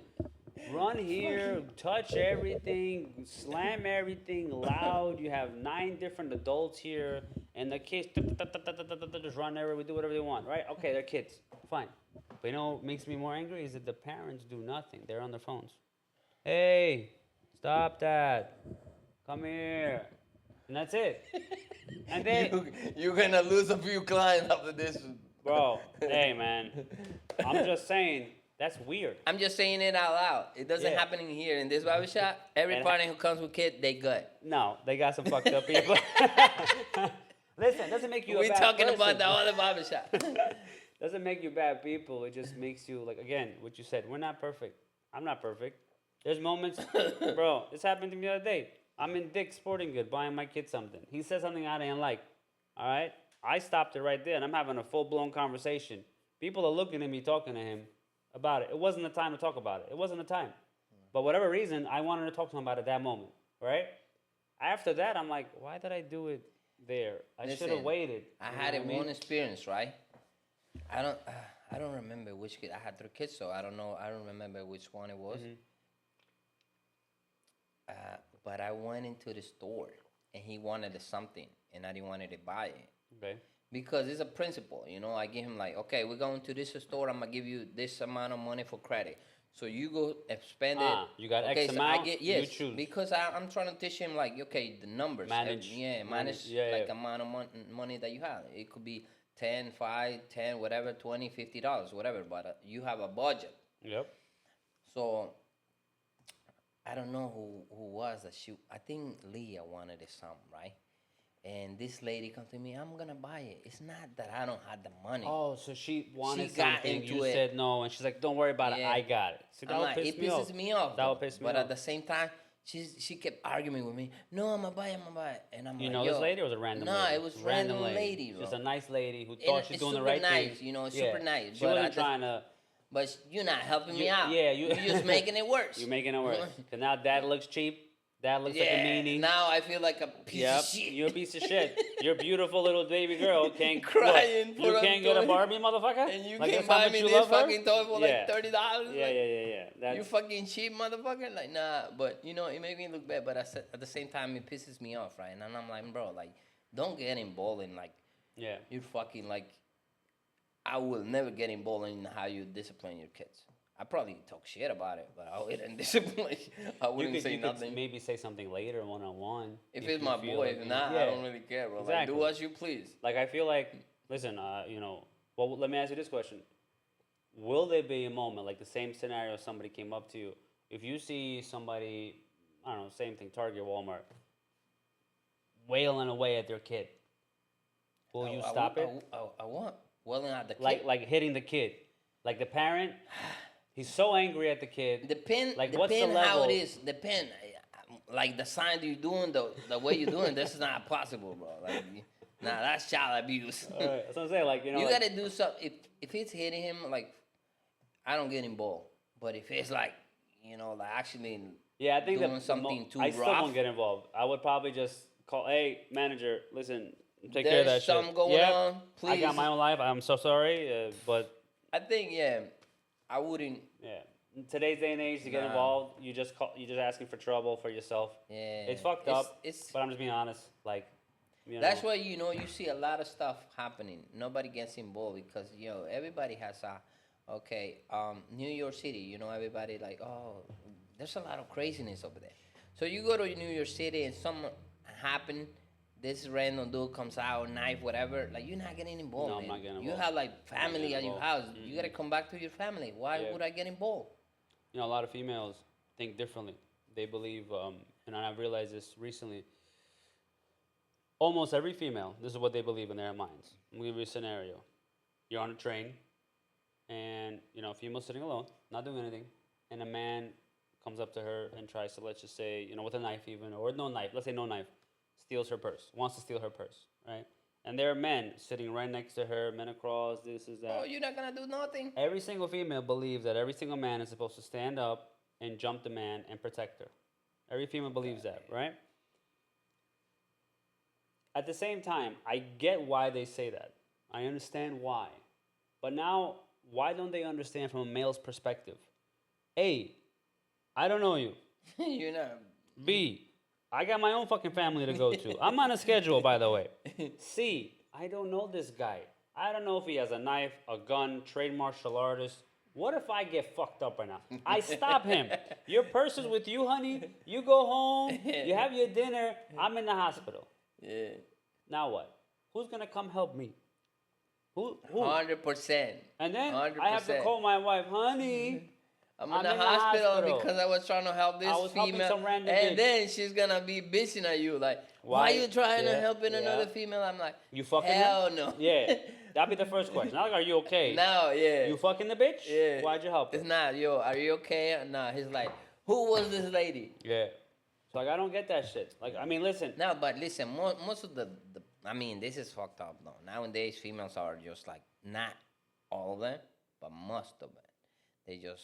run here, touch everything, slam everything loud. You have 9 different adults here, and the kids just run everywhere, do whatever they want, right? Okay, they're kids, fine. But you know what makes me more angry is that the parents do nothing. They're on their phones. Hey, stop that. Come here. And that's it. And then, You're gonna lose a few clients after this. bro, hey, man, I'm just saying, that's weird. I'm just saying it out loud. It doesn't Yeah. happen in here in this barbershop. Every And- partner who comes with kid, they good. No, they got some fucked up people. Listen, doesn't make you a We're bad talking person. about the other barbershop. Doesn't make you bad people. It just makes you, like, again, what you said. We're not perfect. I'm not perfect. There's moments, bro. This happened to me the other day. I'm in Dick's Sporting Good buying my kid something. He said something I didn't like. All right, I stopped it right there, and I'm having a full blown conversation. People are looking at me, talking to him about it. It wasn't the time to talk about it. It wasn't the time. But whatever reason, I wanted to talk to him about it that moment. Right? After that, I'm like, why did I do it there? I should have Listen, waited. I You know had what it mean? one experience, right? I don't remember which kid. I had 3 kids, so I don't know. I don't remember which one it was. Mhm. But I went into the store, and he wanted something, and I didn't want to buy it. Okay. Because it's a principle, I give him like, okay, we're going to this store. I'm gonna give you this amount of money for credit. So you go and spend it. You got okay, X so amount. I get, You yes, choose. because I'm trying to teach him like, okay, the numbers. Manage. Manage Yeah, like yeah. amount of money that you have. It could be 10, 5, 10, whatever, 20, $50, whatever. But you have a budget. Yep. So I don't know who was that I think Leah wanted it something, right? And this lady come to me, I'm gonna buy it. It's not that I don't have the money. Oh, so she wanted She got something. into You it. said no, and she's like, "Don't worry about it. Yeah. I got it." See, that I'm would like, piss it me pisses off. me off. That would though. piss me But off. at the same time, she kept arguing with me. No, I'm gonna buy it. I'm gonna buy it. And I'm You like, know yo, this lady or was it a random Nah, lady? it was random lady, bro. Just a nice lady who And thought she's it's doing the super right nice, thing. super nice. She but wasn't at the- trying to. But you're not helping me You- out. yeah, you're just making it worse. You're making it worse. Cause now Dad looks cheap. Dad looks like a meanie. Now I feel like a piece Yep, of shit. you're a piece of shit. Your beautiful little baby girl can't Crying what, for You a can't get a toy. Barbie, motherfucker. And you Like, can't that's how buy much me you this love her? fucking toy for Yeah. like $30. Yeah. That's, You fucking cheap motherfucker. Like, nah, but it made me look bad. But at the same time, it pisses me off, right? And I'm like, bro, like, don't get involved in like yeah. you're fucking like. I will never get involved in how you discipline your kids. I probably talk shit about it, but I wouldn't discipline. I wouldn't say you nothing. Could maybe say something later, one on one. If it's you my feel boy, like if you- not, I don't really care, bro. Like, Exactly. do as you please. Like, I feel like, listen, well, let me ask you this question. Will there be a moment, like the same scenario, somebody came up to you, if you see somebody, I don't know, same thing, Target, Walmart, wailing away at their kid, will you stop it? I want. Well, not the kid. Like hitting the kid. Like the parent, he's so angry at the kid. Depend. Like, what's the Depend how level? it is. Depend. Like the sign you're doing, the way you're doing, this is not possible, bro. Like, nah, that's child abuse. All right, that's what I'm saying. Like, You like, gotta do something. If it's hitting him, like, I don't get involved. But if it's like, like actually yeah, I think doing that something too I still rough. won't get involved. I would probably just call, hey, manager, listen, take care of There's that something shit. going Yep, on, I got please. my own life. I'm so sorry, but I think I wouldn't. yeah, in today's day and age, to get Nah. involved, you just asking for trouble for yourself. Yeah, It's fucked up. It's But I'm just being honest. Like, that's why you see a lot of stuff happening. Nobody gets involved because everybody has New York City. Everybody like, oh, there's a lot of craziness over there. So you go to New York City and something happen. This random dude comes out, knife, whatever. Like, you're not getting involved. No, I'm man. not getting You involved. have like family getting at your involved. house. You gotta come back to your family. Why Yeah. would I get involved? a lot of females think differently. They believe, and I realized this recently. Almost every female, this is what they believe in their minds. I'm gonna give you a scenario. You're on a train, and a female's sitting alone, not doing anything, and a man comes up to her and tries to, let's just say, with a knife even, or no knife, let's say no knife, steals her purse, wants to steal her purse, right? And there are men sitting right next to her, men across, this is that. Oh, you're not gonna do nothing. Every single female believes that every single man is supposed to stand up and jump the man and protect her. Every female believes that, right? At the same time, I get why they say that. I understand why. But now, why don't they understand from a male's perspective? A, I don't know you. You're not. B, I got my own fucking family to go to. I'm on a schedule, by the way. C, I don't know this guy. I don't know if he has a knife, a gun, trained martial artist. What if I get fucked up right now? I stop him. Your purse is with you, honey. You go home. You have your dinner. I'm in the hospital. Yeah. Now what? Who's gonna come help me? Who? 100%. And then 100%. I have to call my wife, honey. I'm in the hospital because I was trying to help this I was helping female. some random And bitch. then she's gonna be bitching at you like, why you trying to helping another female? I'm like, you fucking hell her? no. Yeah, that'd be the first question. Not like, are you okay? No, yeah. You fucking the bitch? Yeah. Why'd you help her? It's not, yo, are you okay? Nah, he's like, who was this lady? Yeah. So like, I don't get that shit. Like, I mean, listen. No, but listen, most of the I mean, this is fucked up though. Nowadays, females are just like, not all of them, but most of them. They just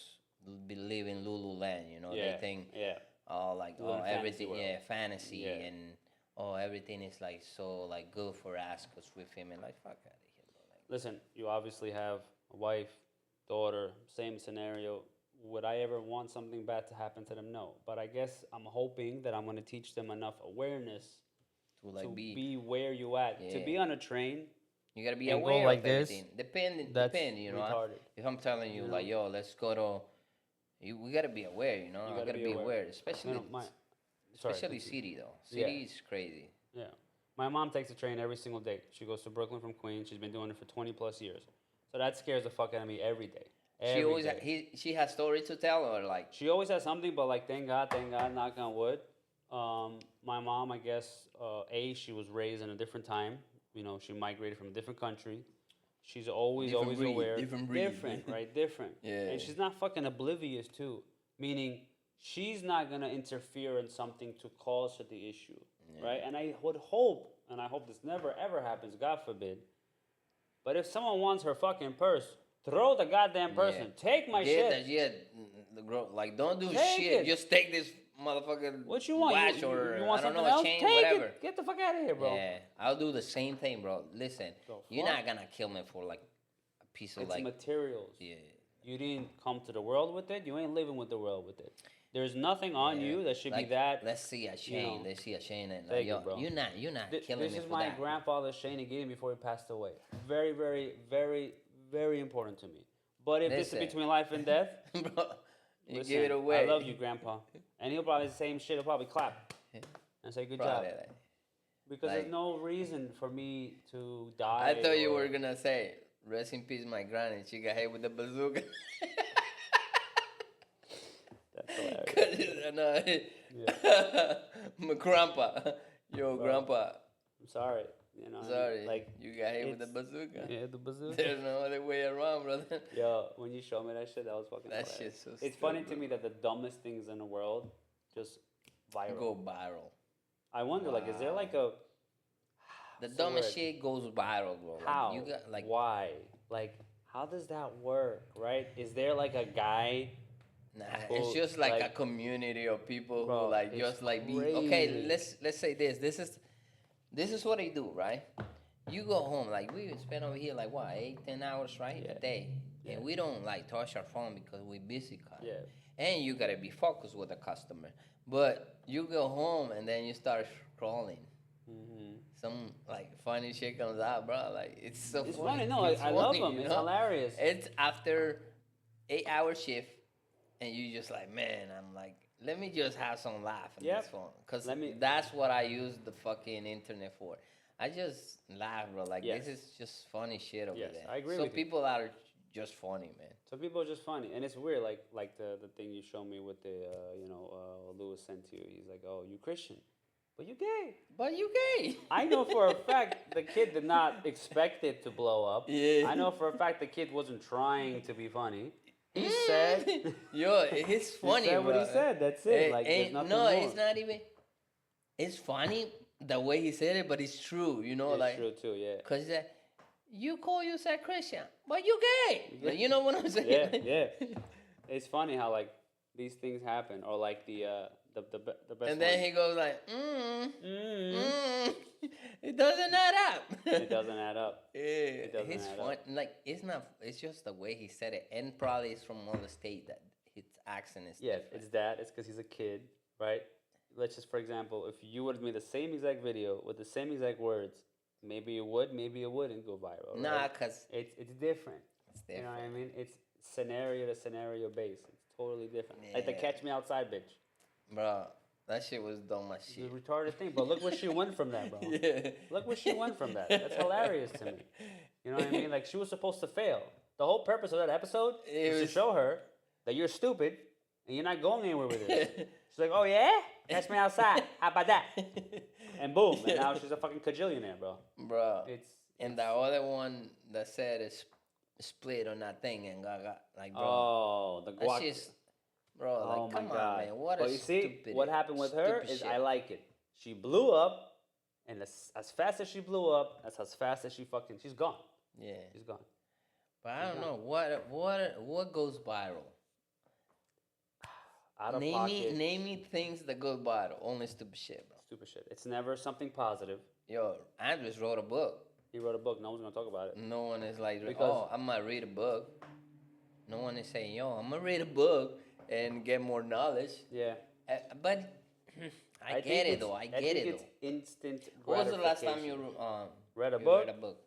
believe in Lululand, Yeah. They think, Yeah. like, Little everything, fantasy fantasy, Yeah. and everything is like so like good for us because we're female. Like, fuck out of here, bro. Like, Listen, you obviously have a wife, daughter, same scenario. Would I ever want something bad to happen to them? No. But I guess I'm hoping that I'm going to teach them enough awareness to like to be, be where you at. To Yeah. be on a train. you gotta be and go aware like of this, everything. Depend, that's you know. retarded. If I'm telling you, You like, know? yo, let's go to, we gotta be aware, You I gotta gotta be be aware. aware, especially, Sorry, especially continue. city though. Yeah. City is crazy. Yeah. My mom takes a train every single day. She goes to Brooklyn from Queens. She's been doing it for 20 plus years. So that scares the fuck out of me every day. She always day. she has story to tell, or like, She always has something, but like, thank God, knock on wood. My mom, I guess, she was raised in a different time. She migrated from a different country. She's always breed, aware. different breed. Different, right? Different. Yeah. And she's not fucking oblivious too. Meaning, she's not gonna interfere in something to cause her the issue, right? And I would hope, and I hope this never ever happens, God forbid. But if someone wants her fucking purse, throw the goddamn person. Take my shit. like, don't do Take shit. it. Just take this motherfucking What you want? watch You or want I don't something know, else? a chain, Take whatever. it. Get the fuck out of here, bro. Yeah, I'll do the same thing, bro. Listen, The you're fuck? not gonna kill me for like a piece of It's like, materials. yeah. You didn't come to the world with it. You ain't living with the world with it. There's nothing on you that should like, be that. Let's see a chain. know. Let's see a chain, and like, Thank you, yo, bro. you're not killing This me is for my that. grandfather's chain he gave me before he passed away. Very, very, very, very important to me. But if this is Listen. between life and death, Bro, you listen, give it away. I love you, Grandpa. And he'll probably say the same shit. He'll probably clap and say, "Good Probably, job." like, Because like- there's no reason for me to die. I thought you or- were gonna say, rest in peace, my granny. She got hit with the bazooka. That's hilarious. My grandpa. Yo, grandpa. I'm sorry. Sorry. Like you got hit with the it's- bazooka. Yeah, the bazooka. There's no other way around, brother. Yo, when you showed me that shit, that was fucking That hilarious. shit's so It's funny to stupid. me that the dumbest things in the world just viral. Go viral. I wonder, like, is there like a The what's the dumbest word? shit goes viral, bro. Like, how? you got like, why? Like, how does that work? Right? Is there like a guy? nah, Who, it's just like, a like- community of people Bro, who like it's just like be crazy. okay. Let's say this. This is what they do, right? You go home, like we spend over here like what, 8-10 hours, right? Yeah. A day. Yeah. And we don't like touch our phone because we're busy, kind. Yeah. And you gotta be focused with the customer. But you go home and then you start scrolling. Mm-hmm. Some like funny shit comes out, bro. Like it's so It's funny. funny. No, It's I love funny, them. you It's know? hilarious. It's after 8-hour shift, and you just like, man, I'm like, let me just have some laugh on Yep. this phone, cause Let me- that's what I use the fucking internet for. I just laugh, bro. Like Yes. this is just funny shit over Yes, there. I agree So with you. people are just funny, man. So people are just funny, and it's weird. Like the thing you showed me with the Lewis sent to you. He's like, "Oh, you Christian," but you gay. But you gay. I know for a fact the kid did not expect it to blow up. Yeah. I know for a fact the kid wasn't trying to be funny. He said, Yo, it's funny, he said bro. what he said. That's it. Like, there's Ain't- nothing no, more. it's not even. It's funny the way he said it, but it's true. You know, It's like true too, yeah. cause you call yourself Christian, but you gay. Like, you know what I'm saying? Yeah, yeah. It's funny how like these things happen, or like the best. And then one. he goes like, it doesn't add up. It doesn't add up. Yeah, doesn't it's add fun. up. Like it's not. It's just the way he said it, and probably it's from another state that his accent is. Yeah, different. it's that. It's because he's a kid, right? Let's just, for example, if you would have made the same exact video with the same exact words, maybe it would, maybe it wouldn't go viral. Nah, right? cause It's different. it's You know what I different. mean? It's scenario to scenario based. It's totally different. Like the Yeah. Catch Me Outside bitch. Bro, that shit was dumb as It's shit. a retarded thing, but look where she went from that, bro. Yeah. Look where she went from that. That's hilarious to me. You know what I mean? Like she was supposed to fail. The whole purpose of that episode It is was- to show her that you're stupid and you're not going anywhere with this. She's like, oh yeah? Catch me outside. How about that? And boom. And now she's a fucking cajillionaire, bro. Bro. It's And the other one that said is split on that thing and got like, bro. oh, the that guac. shit's, bro, like, Oh my come god. on, man. What but a you see, stupid, what happened with her stupid is shit. I like it. She blew up, and as fast as she blew up, that's as fast as she's gone. Yeah. She's gone. But I don't know what goes viral. Out of Name pocket. me things that go viral. Only stupid shit, bro. Stupid shit. It's never something positive. Yo, Andres wrote a book. He wrote a book. No one's gonna talk about it. No one is like, Because- oh, I'm gonna read a book. No one is saying, yo, I'm gonna read a book and get more knowledge. Yeah. But I think get it it's- though. I I get think it it's though. instant. What was the last time you gratification. Read a you book? read a book?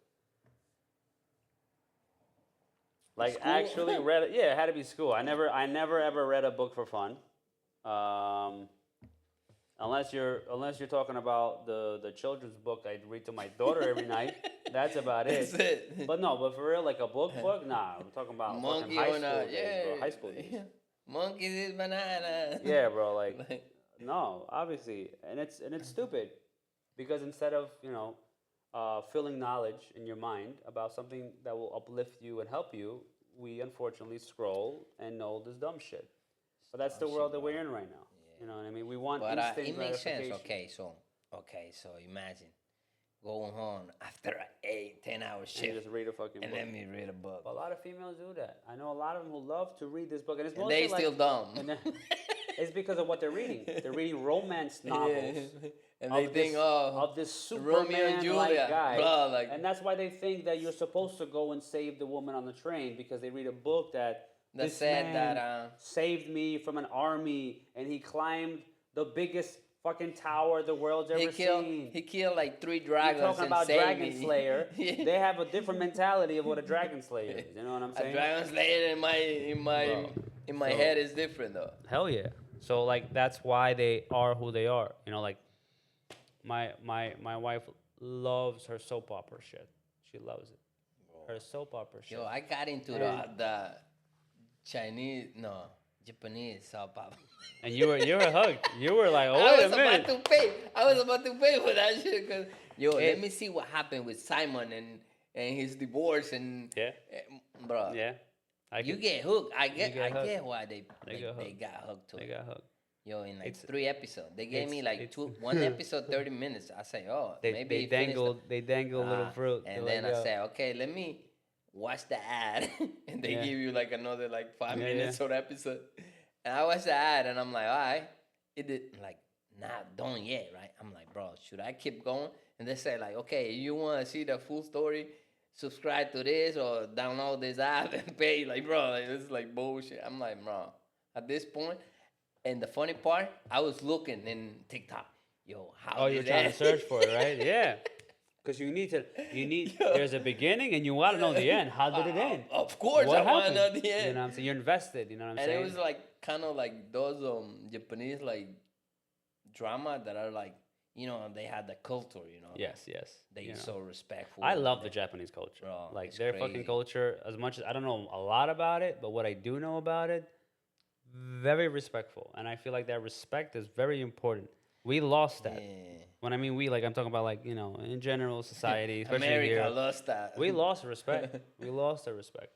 Like School? actually read it? Yeah, it had to be school. I never ever read a book for fun. Unless you're talking about the children's book I read to my daughter every night. That's about it. That's it. But no, but for real, like a book, nah. I'm talking about fucking Monkey high on school a days, bro. High school days. Monkeys is banana. Yeah, bro. Like Like, no, obviously, and it's stupid because instead of filling knowledge in your mind about something that will uplift you and help you, we unfortunately scroll and know this dumb shit. But that's the world that we're in right now. You know what I mean? We want but instant it makes sense. gratification. Okay, so imagine going home after an 8-10 hour And shift just read a fucking and book. let me read a book. But a lot of females do that. I know a lot of them who love to read this book, and it's And mostly they still dumb. and then- it's because of what they're reading. They're reading romance novels. And of they think, this, oh, of this Romeo and Superman-like Julia, guy, blah, like- and that's why they think that you're supposed to go and save the woman on the train because they read a book that that this said man that saved me from an army and he climbed the biggest fucking tower the world's ever seen. he killed like 3 You're dragons talking and about saved Dragon me. Slayer. Yeah. They have a different mentality of what a Dragon Slayer is. You know what I'm A saying? dragon slayer in my Bro. So- head is different though. Hell yeah. So like that's why they are who they are. You know, like my wife loves her soap opera shit. She loves it. Her soap opera shit. Yo, I got into And- the Japanese soap opera. And you were hooked. You were like, oh I wait was a minute. about to pay. I was about to pay for that shit. Cause yo, It- let me see what happened with Simon and his divorce and Yeah. bro. Yeah. You get hooked. I get hooked. why They they get hooked. got hooked to They it. got hooked. Yo, in like It's- 3 episodes. They gave me it's- like it's- one episode 30 minutes. I say, oh, They maybe they he finished dangle a little Ah, fruit. And They're then like, I yo. say, okay, let me watch the ad. And they Yeah. give you like another like 5 Yeah, minutes yeah. or episode. And I watched the ad and I'm like, all right. It did like not done yet, right? I'm like, bro, should I keep going? And they say like, okay, you want to see the full story? Subscribe to this or download this app and pay. Like, bro, like, this is like bullshit. I'm like, bro, at this point, and the funny part, I was looking in TikTok. Yo, how Oh, did you're trying that- to search for it, right? Yeah. Because you need there's a beginning and you want to know the end. How did it end? Of course, What I want to happened? know the end. You know what I'm saying? You're invested, you know what I'm And saying? it was like kind of like those Japanese like drama that are like, you know, they had the culture, you know. yes. They you know. so respectful. I love the They- Japanese culture. Bro, Like it's their fucking crazy. culture, as much as I don't know a lot about it, but what I do know about it, very respectful. And I feel like that respect is very important. We lost that. Yeah. When I mean we, like I'm talking about like in general society, especially America here. lost that. We lost respect. We lost the respect.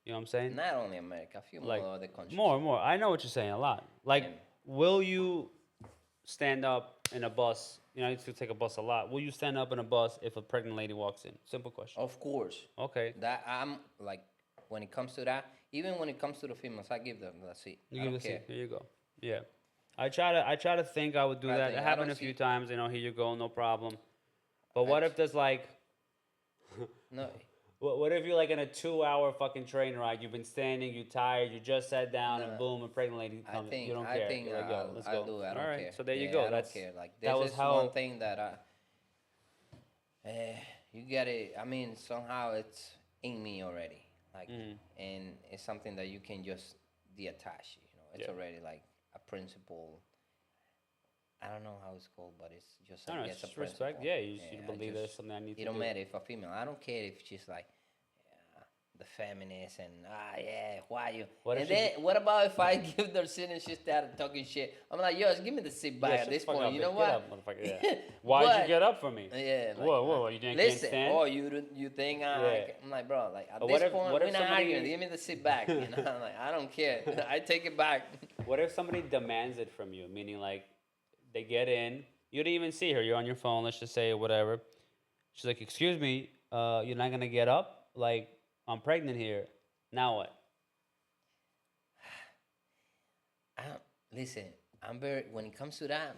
You know what I'm saying? Not only America, a few Like more other countries. more and more. I know what you're saying a lot. Like, Yeah. will you stand up in a bus? I used to take a bus a lot. Will you stand up in a bus if a pregnant lady walks in? Simple question. Of course. Okay. That I'm like, when it comes to that, even when it comes to the females, I give them the seat. You I give don't the care. seat. Here you go. Yeah. I try to think I would do I that. think It I happened don't a few see- times. Here you go, no problem. But what if there's like, No, what if you're like in a 2-hour fucking train ride? You've been standing, you're tired, you just sat down, and No. boom, a pregnant lady I comes. think You don't I care. think You're like, yo, let's I'll go. do it. I don't All right. care. So there you Yeah, go. I That's don't care. Like that this was is how. one thing that you get it. I mean, somehow it's in me already. Like, and it's something that you can just detach. It's Yeah. already like a principle. I don't know how it's called, but it's just I I don't know, guess it's a just respect. principle. Yeah, you I believe there's just- something I need It to don't do. matter if a female. I don't care if she's like the feminist and yeah, why you? What if and she then what about if I give her seat and she started talking shit? I'm like, yo, just give me the seat back Yeah, at shut this the fuck point. up, You bitch. know Get what? up, motherfucker. Yeah. Why'd But- you get up for me? Yeah. Like, Whoa, you can't listen, stand? oh, you think Yeah. I'm like, bro, like at What this if- point what we're if not somebody- arguing. Give me the seat back. I'm like, I don't care. I take it back. What if somebody demands it from you? Meaning, like, they get in, you don't even see her. You're on your phone, let's just say, or whatever. She's like, "Excuse me, you're not gonna get up? Like, I'm pregnant here. Now what?" Listen, I'm very when it comes to that.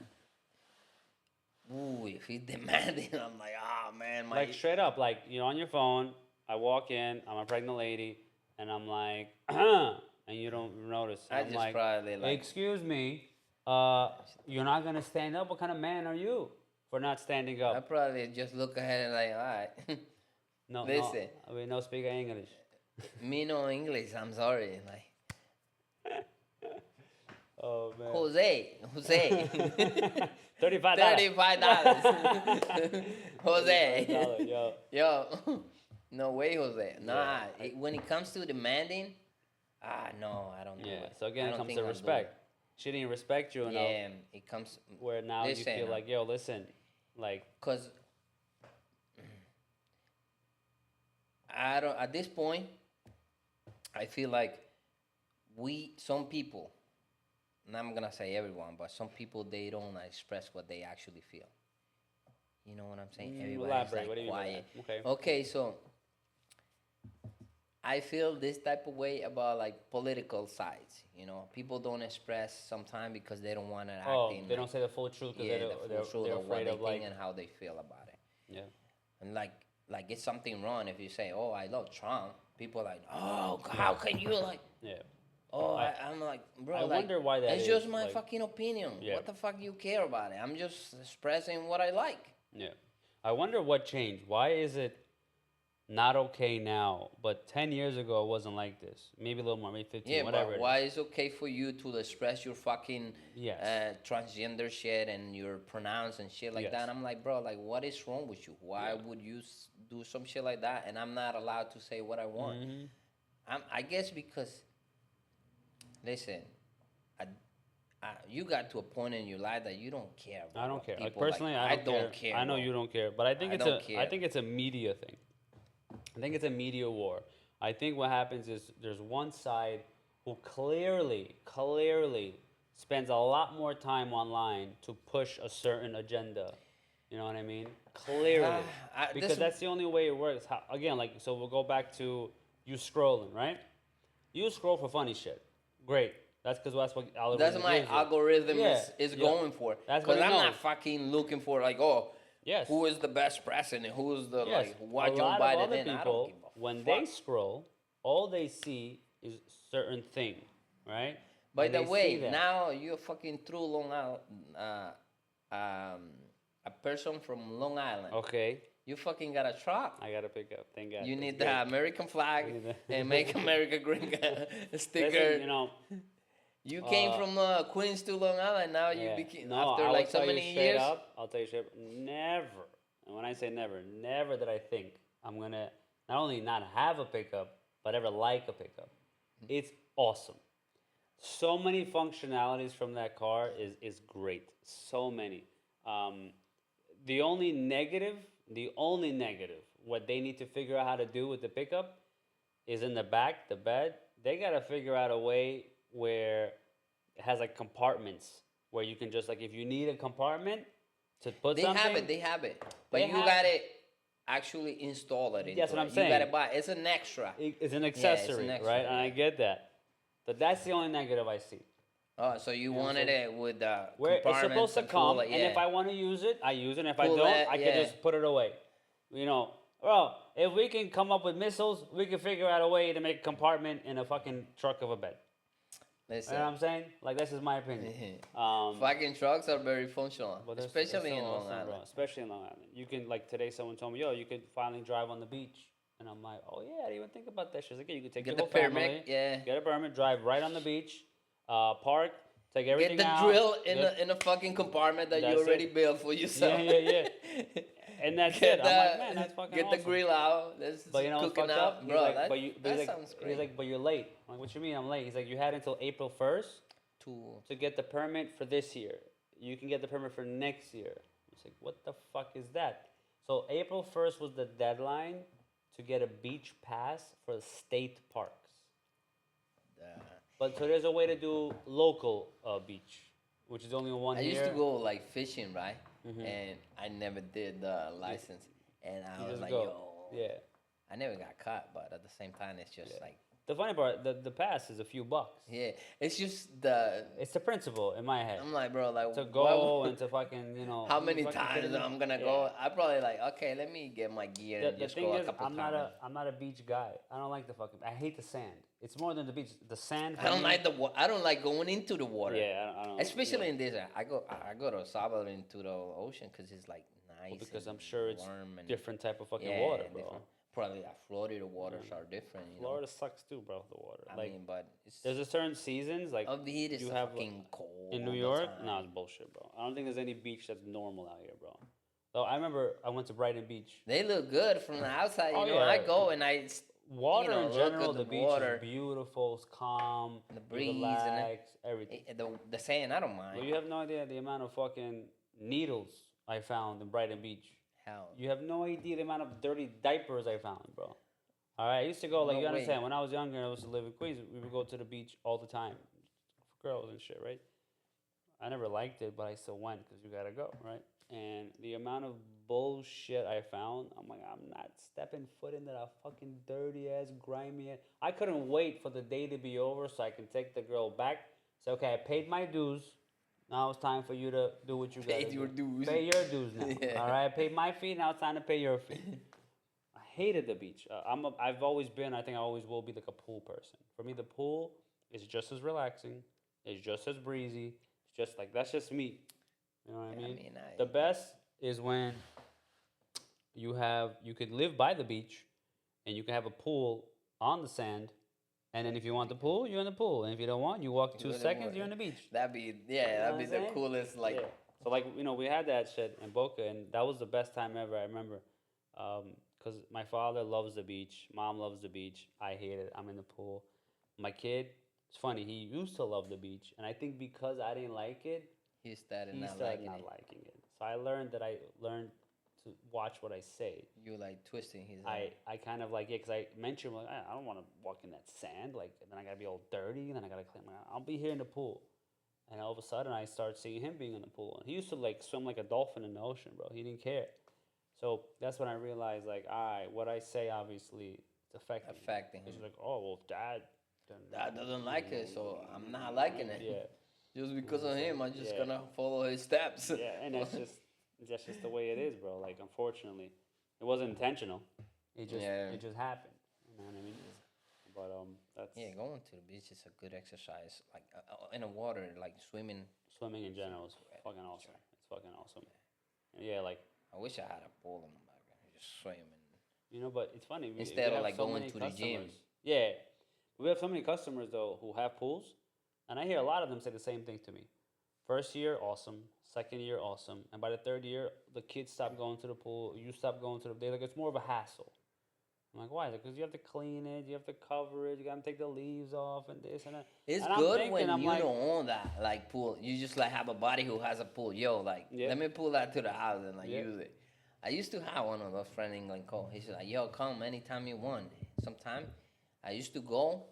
Ooh, if he's demanding, I'm like, oh man, my Like straight up, like you're on your phone. I walk in, I'm a pregnant lady, and I'm like, and you don't notice. I I'm just like, probably like "Excuse me, you're not gonna stand up? What kind of man are you for not standing I up?" probably just look ahead and like, all right. No, listen. no, we no speak English. Me no English, I'm sorry. Like Oh man. Jose. $35. $35. Jose. $35, yo. Yo. No way, Jose. Nah. When it comes to demanding, no, I don't do Yeah. it. So I again, it don't comes think to I'll do respect. She didn't respect you it. enough. Yeah, it comes Where now you Listen, feel like, yo, listen, like, because I don't. At this point, I feel like some people, and I'm gonna say everyone, but some people they don't express what they actually feel. You know what I'm saying? Everybody's elaborate. like What do you mean by quiet. that? Okay. Okay, so I feel this type of way about like political sides. People don't express sometimes because they don't want to act Oh, in they like, don't say the full truth because yeah, they're, the full they're, truth they're of what afraid they of like, think and how they feel about it. yeah. And like it's something wrong if you say, "Oh, I love Trump." People are like, "Oh, how can you like?" Yeah. Oh, I- I'm like, bro. I like, wonder why that It's is, just my like- fucking opinion. Yeah. What the fuck you care about it? I'm just expressing what I like. Yeah. I wonder what changed. Why is it not okay now, but 10 years ago it wasn't like this? Maybe a little more, maybe 15, Yeah, whatever. but it is. why is it okay for you to express your fucking Yes. transgender shit and your pronouns and shit like Yes. that? I'm like, bro, like, what is wrong with you? Why would you do some shit like that? And I'm not allowed to say what I want. Mhm. I guess because, listen, you got to a point in your life that you don't care. About I don't what care. Like people like. personally, I don't care. I know bro. you don't care, but I think I it's don't I care. think it's a media thing. I think it's a media war. I think what happens is there's one side who clearly spends a lot more time online to push a certain agenda. You know what I mean? Clearly, because that's the only way it works. Again, like, so we'll go back to you scrolling, right? You scroll for funny shit. Great. That's because that's what algorithm That's my gives you. algorithm Yeah, is yeah. going for. That's what Because it I'm knows. not fucking looking for like, oh, Yes. who is the best president? Who's the Yes. like why a Joe lot Biden? of other in? I don't people, give a when fuck. they scroll, all they see is certain thing, right? By And the they see way, that. now you're fucking through Long Island. A person from Long Island. Okay, You fucking got a truck. I gotta pick up. Thank God. You That's need good. the American flag need the- and make America great sticker. Listen, you know, You came from Queens to Long Island. Now you yeah. became No, after I will like so tell you many straight years. up. I'll tell you straight up. Never, and when I say never, never did I think I'm gonna not only not have a pickup, but ever like a pickup. It's awesome. So many functionalities from that car is great. So many. the only negative, what they need to figure out how to do with the pickup is in the back, the bed. They gotta figure out a way where it has like compartments where you can just like if you need a compartment to put They something. have it. They have it. But They you have- gotta actually install it. That's into what I'm it. saying. You gotta buy. It's an extra. It's an Yeah, it's accessory, an extra, right? And I yeah. get that, but that's the only negative I see. Oh, so you what I'm wanted saying? it with the Where it's compartments supposed to and pull come, it, and if yeah. I want to use it, I use it. And if I Pull don't, that, I can yeah. just put it away. You know, bro, if we can come up with missiles, we can figure out a way to make a compartment in a fucking truck of a bed. Listen, You know what I'm saying? Like, this is my opinion. fucking trucks are very functional, But that's- especially that's in so Long awesome, Island. bro. Especially in Long Island. You can, like, today someone told me, yo, you could finally drive on the beach. And I'm like, oh, yeah, I didn't even think about that shit. She's like, yeah, you could take Get your the whole permit, family, yeah. get a permit, drive right on the beach, park, take everything Get the out. drill in get- a fucking compartment that That's you already it. built for yourself. yeah. And that's it. I'm like, man, that's fucking Get awesome. the grill out. Let's But you know what's cooking fucked up, up? bro. Like, that but that he's like, sounds great. He's like, but you're late. I'm like, what you mean I'm late? He's like, you had until April 1st to get the permit for this year. You can get the permit for next year. It's like, what the fuck is that? So April 1st was the deadline to get a beach pass for the state parks. But so there's a way to do local beach, which is only one I here. used to go like fishing, right? And I never did the license, and I You was just like, go. yo, Yeah. I never got caught, but at the same time, it's just like, The funny part, the pass is a few bucks. yeah, it's just the. It's the principle in my head. I'm like, bro, like To why go would- and to fucking, you know. how you many fucking times kidding me? I'm gonna Yeah. go? I probably like, okay, let me get my gear and The just thing go a is, couple I'm times. not a beach guy. I don't like the fucking. I hate the sand. It's more than the beach. The sand. I for don't me- like I don't like going into the water. Yeah, I don't. Especially yeah. in this, I go to Salvador into the ocean because it's like nice. Because and I'm sure it's warm and different type of fucking yeah, water, bro. different. Probably like Florida waters are different. You Florida sucks too, bro. The water. know? I Like, mean, but it's there's a certain seasons like up here it's you so have fucking cold. in New all the York. time. No, it's bullshit, bro. I don't think there's any beach that's normal out here, bro. So I remember I went to Brighton Beach. They look good from the outside. Oh, You know, I yeah. go and Water know, in look general, at the the beach water. is beautiful, it's calm, The you breeze and relax, everything. the sand. I don't mind. Well, you have no idea the amount of fucking needles I found in Brighton Beach. Hell, You have no idea the amount of dirty diapers I found, bro. All right, I used to go like No you way. understand. When I was younger and I used to live in Queens, we would go to the beach all the time, for girls and shit, right? I never liked it, but I still went because you gotta go, right? And the amount of bullshit I found, I'm like, I'm not stepping foot into that fucking dirty ass, grimy ass. I couldn't wait for the day to be over so I can take the girl back. Say, okay, I paid my dues. Now it's time for you to do what you got. Paid your dues. Pay your dues now. Yeah. All right, I paid my fee. Now it's time to pay your fee. I hated the beach. I've always been. I think I always will be like a pool person. For me, the pool is just as relaxing. It's just as breezy. It's just like that's just me. You know what I Yeah, I mean? mean, The best is when you could live by the beach, and you can have a pool on the sand. And then if you want the pool, you're in the pool. And if you don't want, you walk You 2 go to seconds, work. you're in the beach. that'd be You know that'd what be I'm the saying? coolest. Like, Yeah. So like we had that shit in Boca, and that was the best time ever. I remember, because my father loves the beach, mom loves the beach. I hate it. I'm in the pool. My kid, it's funny. He used to love the beach, and I think because I didn't like it, he started he not started liking not it. liking it. So I learned to watch what I say. You like twisting his. I kind of like it because I mentioned like I don't want to walk in that sand like and then I gotta be all dirty and then I gotta clean my. I'll be here in the pool, and all of a sudden I start seeing him being in the pool and he used to like swim like a dolphin in the ocean, bro. He didn't care. So that's when I realized like all right, what I say obviously it's affecting. him. Affecting He's him. like oh well dad. Dad doesn't like it, so I'm not liking it. Yeah. Just because of him, I'm just Yeah. gonna follow his steps. Yeah, and that's just the way it is, bro. Like unfortunately, it wasn't intentional. Yeah. It just happened. You know what I mean? But that's Yeah, going to the beach is a good exercise. Like in the water, like swimming. swimming in general is fucking awesome. It's fucking awesome. Yeah, like I wish I had a pool in my backyard. Just swim and you know, but it's funny. We Instead of, have like, so going many to the gym. customers. Yeah, we have so many customers though who have pools, and I hear a lot of them say the same thing to me. First year, awesome. Second year, awesome. And by the third year, the kids stop going to the pool. You stop going to the. They like it's more of a hassle. I'm like, why? Because you have to clean it, you have to cover it, you gotta take the leaves off and this and that. It's And I'm good thinking, when I'm you like, don't own that like pool. You just like have a buddy who has a pool. Yo, like Yeah. let me pull that to the house and like Yeah. use it. I used to have one of those friends in Glencoe. He's like, yo, come anytime you want. Sometime I used to go,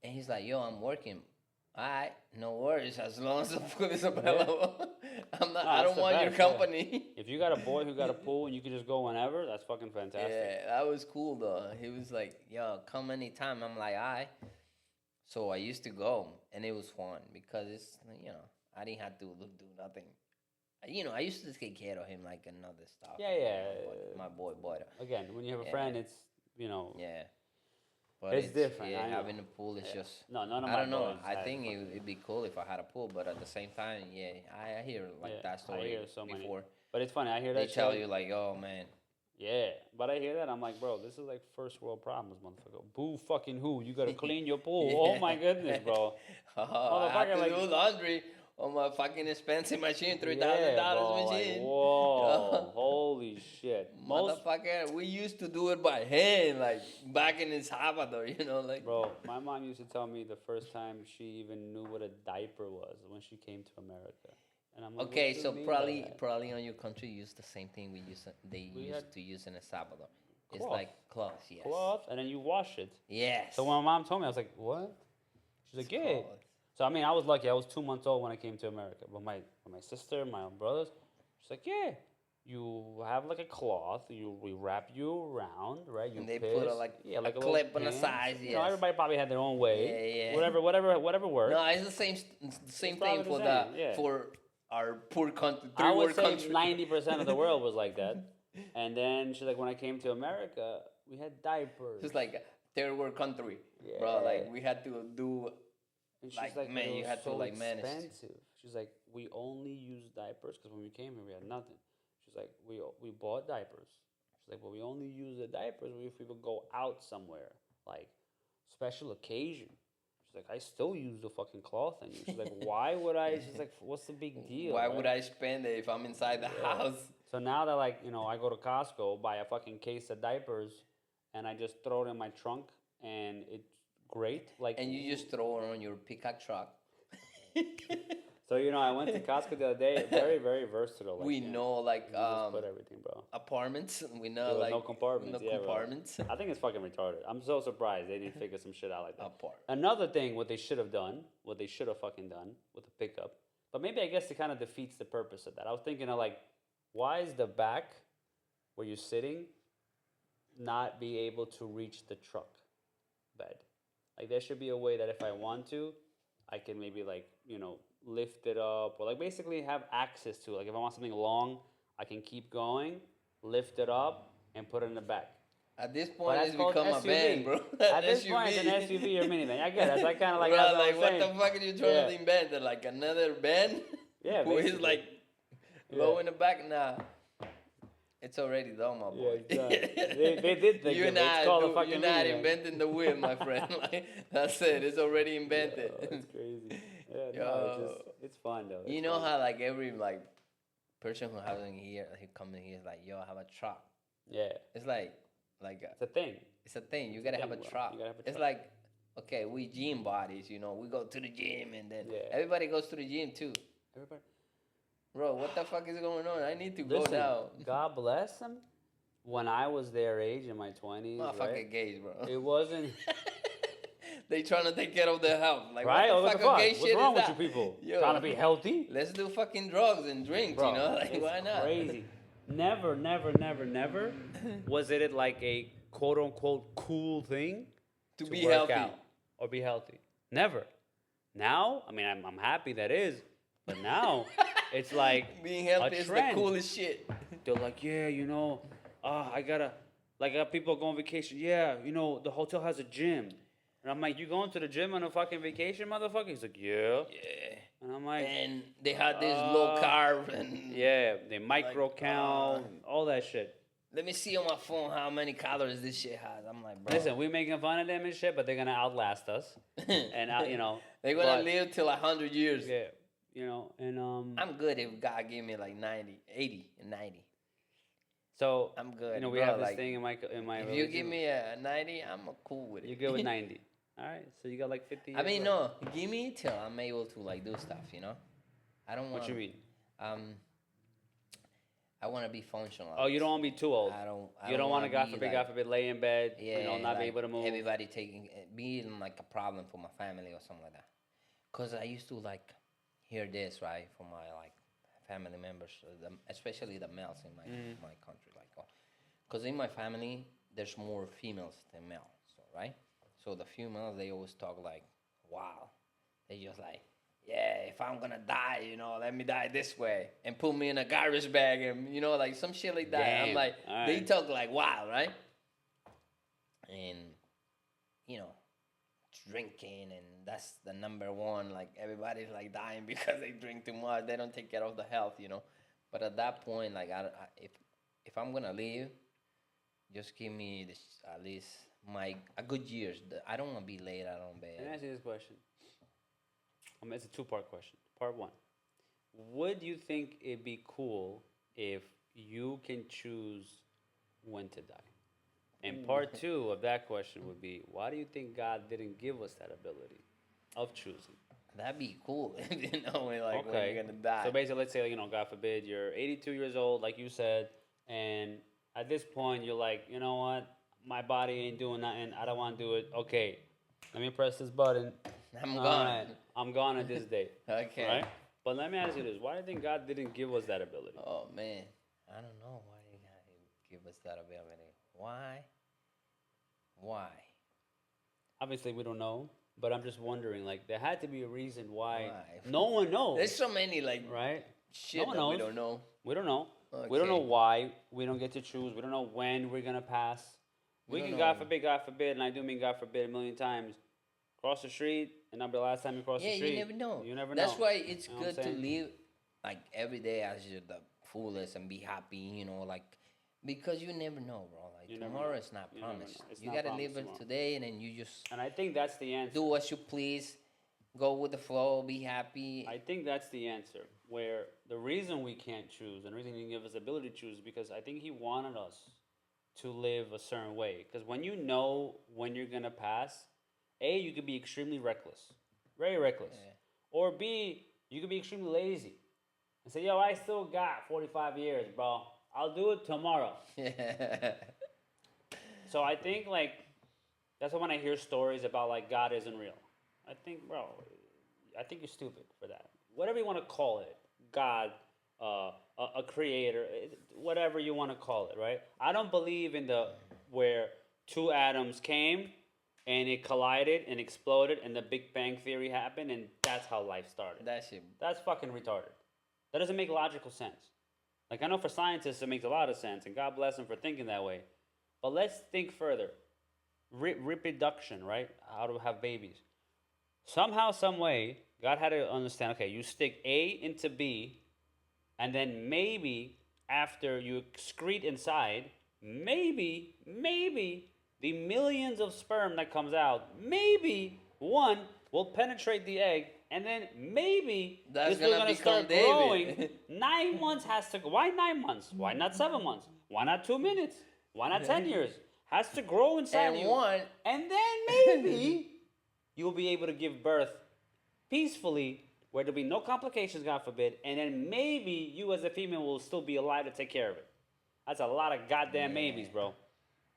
and he's like, yo, I'm working. All right, no worries. As long as the food is available, I'm not. No, I that's don't the want your best, yeah. company. if you got a boy who got a pool and you can just go whenever, that's fucking fantastic. Yeah, that was cool though. He was like, "Yo, come anytime." I'm like, "Alright." So I used to go, and it was fun because it's I didn't have to do nothing. I used to take care of him like another stuff. Yeah, yeah. But my boy, Again, when you have a Yeah. friend, it's yeah. But It's different, Yeah, I know. having a pool is just. no, none of I my don't know. boys I had think fucking- it'd be cool if I had a pool, but at the same time, yeah, I hear like Yeah, that I story hear so many. before. But it's funny. I hear They that tell shit. you like, "Oh man." Yeah, but I hear that. I'm like, bro, this is like first world problems, motherfucker. Boo fucking who? You gotta clean your pool. Oh my goodness, bro. I have Motherfucker, to like- do laundry on my fucking expensive machine, $3,000 Yeah, bro, like, machine. whoa, holy shit. Most, Motherfucker, we used to do it by hand, like back in El Salvador, like. bro, my mom used to tell me the first time she even knew what a diaper was when she came to America. And I'm like, Okay, what do so you mean by probably that? probably on your country use the same thing they We used had to use in El Salvador. It's cloth. like cloth, yes. Cloth, and then you wash it. Yes. So when my mom told me, I was like, what? She's like, It's yeah. cloth. So I mean, I was lucky. I was 2 months old when I came to America. But my sister, my brothers, she's like, yeah. You have like a cloth. We wrap you around, right? You And they piss. put a little clip on the pants. sides, You know, yes. everybody probably had their own way. Yeah, yeah. Whatever works. No, it's the same probably thing the for same, yeah. for our poor country, I would third say world country. 90% of the world was like that. And then she's like, when I came to America, we had diapers. It's like third world country, bro. Like Yeah. we had to do. And she's Like, like, man, "It you was had to, so like, manage." expensive. She's like, we only use diapers because when we came here, we had nothing. She's like, we bought diapers. She's like, but we only use the diapers if we would go out somewhere, like special occasion. She's like, I still use the fucking cloth on you. She's like, why would I? She's like, what's the big deal? Why right? would I spend it if I'm inside the Yeah. house? So now that like I go to Costco, buy a fucking case of diapers, and I just throw it in my trunk, and it's great. Like And you just throw it on your pickup truck. So I went to Costco the other day. Very very versatile. Like, We know like you just put everything, bro. apartments. We know There was like no compartments. No yeah, bro. compartments. I think it's fucking retarded. I'm so surprised they didn't figure some shit out like that. Apart. Another thing, what they should have done, what they should have fucking done with the pickup, but maybe I guess it kind of defeats the purpose of that. I was thinking of like, why is the back where you're sitting not be able to reach the truck bed? Like there should be a way that if I want to, I can maybe like lift it up or like basically have access to it. Like if I want something long, I can keep going, lift it up, and put it in the back. At this But point, that's it's called become a SUV. van, bro. At this point, it's an SUV or minivan. I get it. That's like kind of like Bro, that's like what what I'm the saying. fuck are you trying Yeah. to invent? Like another van? Yeah, Who is basically. like Yeah. low in the back? Nah. It's already done, my Yeah, boy. exactly. They did think You're of it. It's called a not, fucking you're not minivan. inventing the wheel, my friend. Like, that's it. It's already invented. Oh, it's crazy. Yeah, no, Yo. it's fun though. You It's know fun. how like every like person who has in here, who comes in here is like, yo, I have a truck. Yeah, It's like it's a thing. it's a thing. You gotta have a thing, bro. truck. You gotta have a It's truck. like, okay, we gym bodies, we go to the gym and then Yeah. everybody goes to the gym too. Everybody. Bro, what the fuck is going on? I need to go Listen, now. God bless them. When I was their age in my 20s, Motherfucking right? gays, bro. It wasn't They trying to take care of their health. Like, right. what the What the fuck fuck? of gay What's shit wrong is with that? you people? Yo. Trying to be healthy? Let's do fucking drugs and drinks, Bro, Like, it's why not? crazy. Never was it like a quote unquote cool thing To be work healthy. out or be healthy. Never. Now, I mean, I'm happy that is, but now it's like Being healthy a is the trend. coolest shit. They're like, yeah, I got people go on vacation. Yeah, the hotel has a gym. And I'm like, you going to the gym on a fucking vacation, motherfucker? He's like, yeah. Yeah. And I'm like, And they had this low carb and yeah, they micro count, all that shit. let me see on my phone how many calories this shit has. I'm like, bro. Listen, we making fun of them and shit, but they're gonna outlast us. And they're gonna but- live till 100 years. Yeah, and I'm good if God give me like 90, 80 and 90. So I'm good, You know, we bro, have this like, thing in my If you religion. give me a 90, I'm cool with it. You're good with 90. All right. So you got like 50 years. I mean, left. no, give me till I'm able to like do stuff, you know. I don't want. What you mean? Um, I want to be functional. Oh, you don't want to be too old. I you don't want to, wanna God be, forbid, like, God forbid, lay in bed, yeah, you know, not be like able to move. everybody being like a problem for my family or something like that. Cause I used to like hear this right from my like family members, especially the males in my country, like, cause in my family there's more females than males, so right. So the females they always talk like, wow, they just like, yeah, if I'm gonna die, you know, let me die this way and put me in a garbage bag and you know like some shit like that. I'm Damn. like, All they right. talk like wow, right? And you know, drinking and that's the number one. Like everybody's like dying because they drink too much. They don't take care of the health, you know. But at that point, like if I'm gonna leave, just give me this at least a good years. I don't want to be late out on bed. Let me ask you this question. It's a two-part question. Part one: would you think it'd be cool if you can choose when to die? And part two of that question would be: why do you think God didn't give us that ability of choosing? That'd be cool, you know, when you're gonna die. So basically, let's say, you know, God forbid, you're 82 years old, like you said, and at this point, you're like, you know what? My body ain't doing nothing. I don't want to do it. Okay, let me press this button. I'm All gone. right, I'm gone at this date. Okay. Right? But let me ask you this: why do you think God didn't give us that ability? Oh man, I don't know why you gotta give us that ability. Why? Why? Obviously, we don't know, but I'm just wondering. Like, there had to be a reason why. Why? No one knows. There's so many like Right? shit No one that we knows. don't know. We don't know. We don't know Okay. why we don't get to choose. We don't know when we're gonna pass. We don't can, know. God forbid, and I do mean God forbid a million times, cross the street, and that'll be the last time you cross Yeah, the street. you never know. You never know. That's why it's You know what I'm good to saying? live like every day as you're the fullest and be happy, you know, like because you never know, bro. Like You never tomorrow know. is not You never promised. know. It's You not gotta promised live it tomorrow. today and then you just And I think that's the answer. do what you please, go with the flow, be happy. I think that's the answer. Where the reason we can't choose and the reason he didn't give us the ability to choose is because I think he wanted us to live a certain way. Because when you know when you're gonna pass, A, you could be extremely reckless, very reckless, Yeah. or B, you could be extremely lazy and say, "Yo, I still got 45 years, bro. I'll do it tomorrow." Yeah. So I think like that's why when I hear stories about like God isn't real, I think, bro, I think you're stupid for that. Whatever you want to call it, God, a creator, whatever you want to call it, right? I don't believe in the where two atoms came and it collided and exploded and the Big Bang Theory happened and that's how life started. That shit. That's fucking retarded. That doesn't make logical sense. Like, I know for scientists it makes a lot of sense, and God bless them for thinking that way. But let's think further. Reproduction, right? How to have babies. Somehow, some way, God had to understand, okay, you stick A into B, and then maybe after you excrete inside, maybe the millions of sperm that comes out, maybe one will penetrate the egg, and then maybe That's this will gonna gonna start become growing. David. 9 months has to go. Why 9 months? Why not 7 months? Why not 2 minutes? Why not 10 years? Has to grow inside And you. one, And then maybe you'll be able to give birth peacefully where there'll be no complications, God forbid, and then maybe you as a female will still be alive to take care of it. That's a lot of goddamn maybes, bro.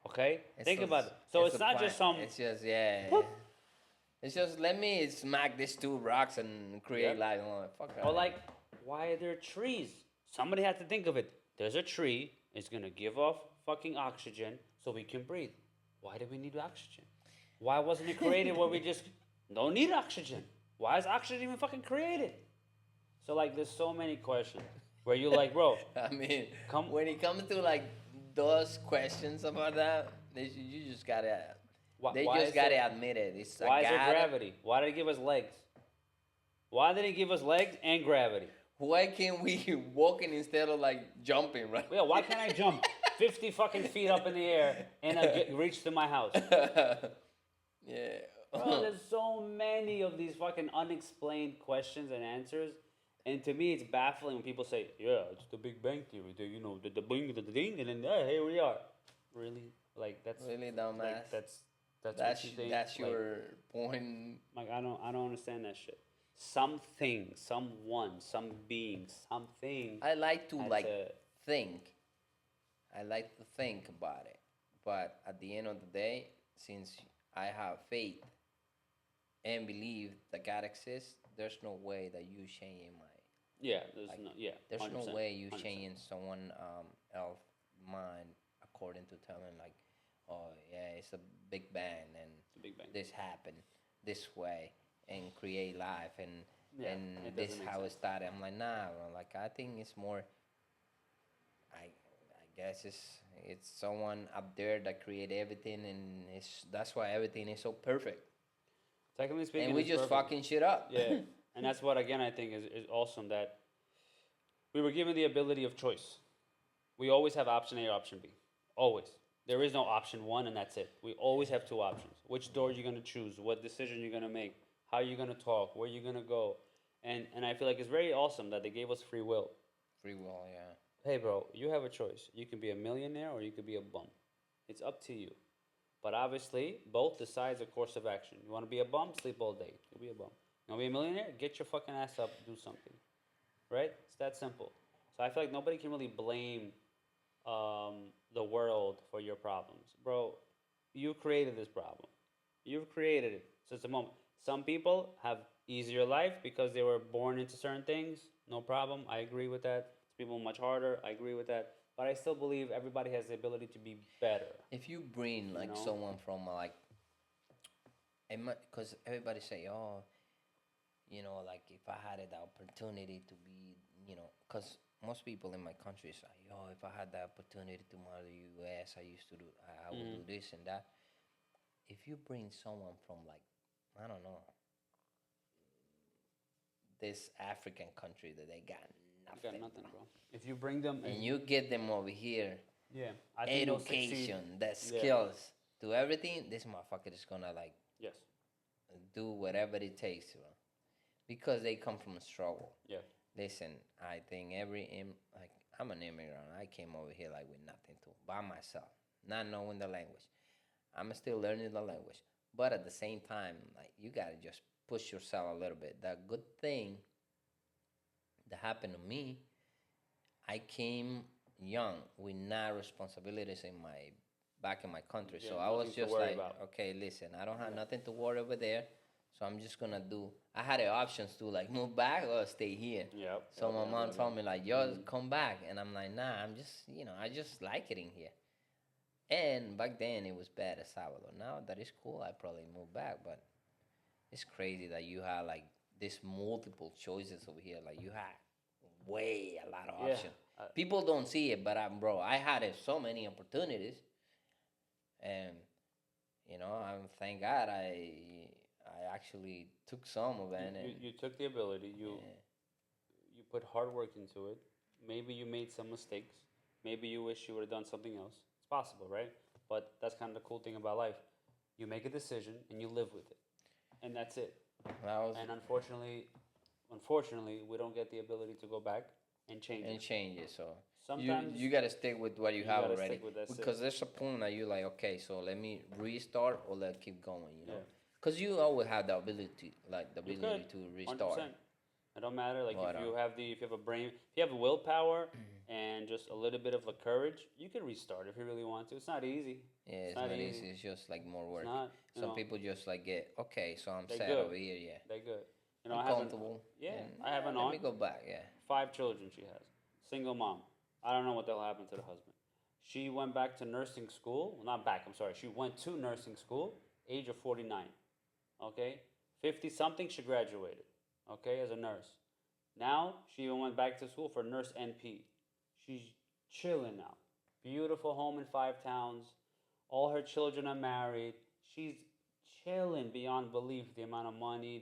Okay? Think about it. So it's a not just plan. some... It's just yeah. Whoop. It's just let me smack these two rocks and create Yep. life. I'm like, fuck Or like, why are there trees? Somebody had to think of it. There's a tree. It's going to give off fucking oxygen so we can breathe. Why do we need oxygen? Why wasn't it created where we just don't need oxygen? Why is oxygen even fucking created? So, like, there's so many questions where you're like, bro, I mean, Come- when it comes to like those questions about that, you just gotta. They why just is gotta there- admit it. It's a why is there gotta- gravity? Why did it give us legs? Why did it give us legs and gravity? Why can't we walking instead of like jumping, right? Yeah, why can't I jump 50 fucking feet up in the air and reach to my house? Yeah. Bro, there's so many of these fucking unexplained questions and answers, And to me, it's baffling when people say, "Yeah, it's the Big Bang Theory." The bing, the ding, and then here we are. Really, like Really, dumbass. like that's what you think. That's like, your point. like I don't understand that shit. Something, someone, some being, something. I like to had like to- think. I like to think about it, but at the end of the day, since I have faith and believe that God exists, there's no way that you changing my. Yeah, there's Like, no. Yeah, There's 100%, no way you 100%. changing someone else mind according to telling like, oh yeah, it's a big bang and The Big Bang. this happened this way and create life Yeah, and it this doesn't make how it sense. started. I'm like nah, bro. Like I think it's more. I guess it's someone up there that create everything and that's why everything is so perfect. Technically speaking, And we it's just perfect. fucking shit up. Yeah, and that's what again I think is awesome that we were given the ability of choice. We always have option A, option B. Always. There is no option one and that's it. We always have two options. Which door you're gonna choose, what decision you're gonna make, how you're gonna talk, where you're gonna go. And I feel like it's very awesome that they gave us free will. Free will, yeah. Hey bro, you have a choice. You can be a millionaire or you could be a bum. It's up to you. But obviously, both decides a course of action. You want to be a bum, sleep all day. You'll be a bum. You want to be a millionaire? Get your fucking ass up, do something. Right? It's that simple. So I feel like nobody can really blame the world for your problems. Bro, you created this problem. You've created it. So it's a moment. Some people have easier life because they were born into certain things. No problem. I agree with that. Some people much harder. I agree with that. But I still believe everybody has the ability to be better. If you bring like know? someone from like, because everybody say, oh, like if I had the opportunity to be, because most people in my country say, oh, if I had the opportunity to move to the U.S., I used to do, I would do this and that. If you bring someone from like, I don't know, this African country that they got You got nothing, bro. If you bring them and you get them over here, yeah, I think they'll education, succeed. the Yeah. skills, do everything, this motherfucker is gonna like Yes. do whatever it takes, bro. Because they come from a struggle. Yeah. Listen, I think like I'm an immigrant. I came over here like with nothing to by myself, not knowing the language. I'm still learning the language, but at the same time, like you gotta just push yourself a little bit. The good thing that happened to me, I came young with no responsibilities back in my country. Yeah, So I was nothing to just worry like, about. okay, listen, I don't have nothing to worry over there. So I'm just gonna do. I had the options to like move back or stay here. Yep. So my mom told me like, yo, Mm-hmm. come back, and I'm like, nah, I'm just, I just like it in here. And back then it was bad as Salvador. Now that is cool, I probably move back, but it's crazy that you have like this multiple choices over here. Like you had way a lot of Yeah, options. People don't see it, but bro, I had so many opportunities, and I'm thank God I actually took some of it. You took the ability. You put hard work into it. Maybe you made some mistakes. Maybe you wish you would have done something else. It's possible, right? But that's kind of the cool thing about life. You make a decision and you live with it, and that's it. And unfortunately, we don't get the ability to go back and change it. change it. So Sometimes you gotta stick with what you have gotta already, stick with that because there's a point that you like, okay, so let me restart or let keep going, Yeah. because you always have the ability, like the You ability could, to 100%. restart. It don't matter. Like But, if you have a brain, if you have willpower and just a little bit of a courage, you can restart if you really want to. It's not easy. Yeah, it's not not easy. easy. It's just like more work. It's not. Some people just like get okay, so I'm They sad good. over here. Yeah, They good. You know, I'm I have comfortable. yeah, and, I have an let aunt. me go back. Yeah, 5 children she has. Single mom. I don't know what the hell happened to the husband. She went back to nursing school. Well, not back. I'm sorry. She went to nursing school, age of 49. Okay, 50 something. She graduated. Okay, as a nurse. Now she even went back to school for nurse NP. She's chilling now. Beautiful home in 5 towns. All her children are married. She's chilling beyond belief. The amount of money,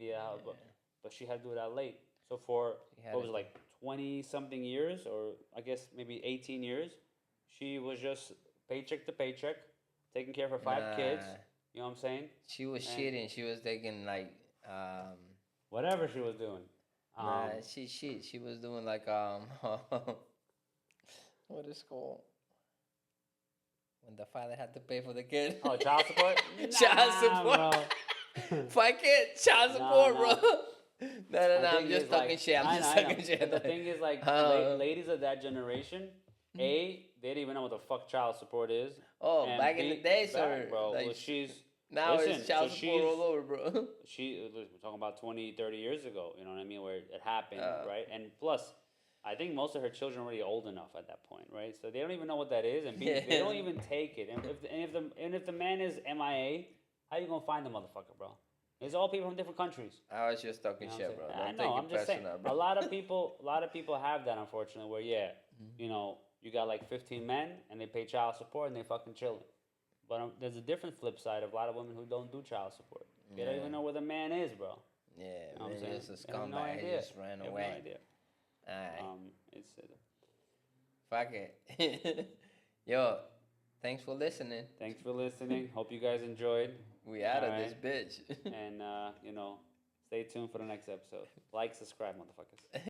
but she had to do that late. So for had what was to it, like 20 something years, or I guess maybe 18 years, she was just paycheck to paycheck, taking care of her 5 kids. Nah. You know what I'm saying? she was And- shitting. She was taking like Whatever she was doing. Nah, she was doing like what is it called when the father had to pay for the kid? Oh, child support. Child support. Bro. Fuck it, child support, No. bro. No, The I'm thing just is, talking like, shit. I'm I just know, I know. talking shit. But the thing is, like, ladies of that generation, A, they didn't even know what the fuck child support is. Oh, And back in B, the days, back, or bro. like, Well, she's now listen, it's child so support she's- all over, bro. we're talking about 20, 30 years ago. You know what I mean? Where it happened, Oh. right? And plus, I think most of her children are already old enough at that point, right? So they don't even know what that is, and B, they Yeah. don't even take it. And if the man is MIA, how you gonna find the motherfucker, bro? It's all people from different countries. I was just talking You know shit, what bro. I'm saying? Don't I know. take I'm it just saying. personal, bro. A lot of people have that, unfortunately. Where you know, you got like 15 men and they pay child support and they fucking chilling. But there's a different flip side of a lot of women who don't do child support. They don't even know where the man is, bro. Yeah, You know what I'm man, saying? just a They have no scumbag. He idea. just ran They have away. No idea. Alright, It's fuck it. Yo, thanks for listening. thanks for listening. Hope you guys enjoyed. We out of Alright. this bitch. And you know, stay tuned for the next episode. Like, subscribe, motherfuckers.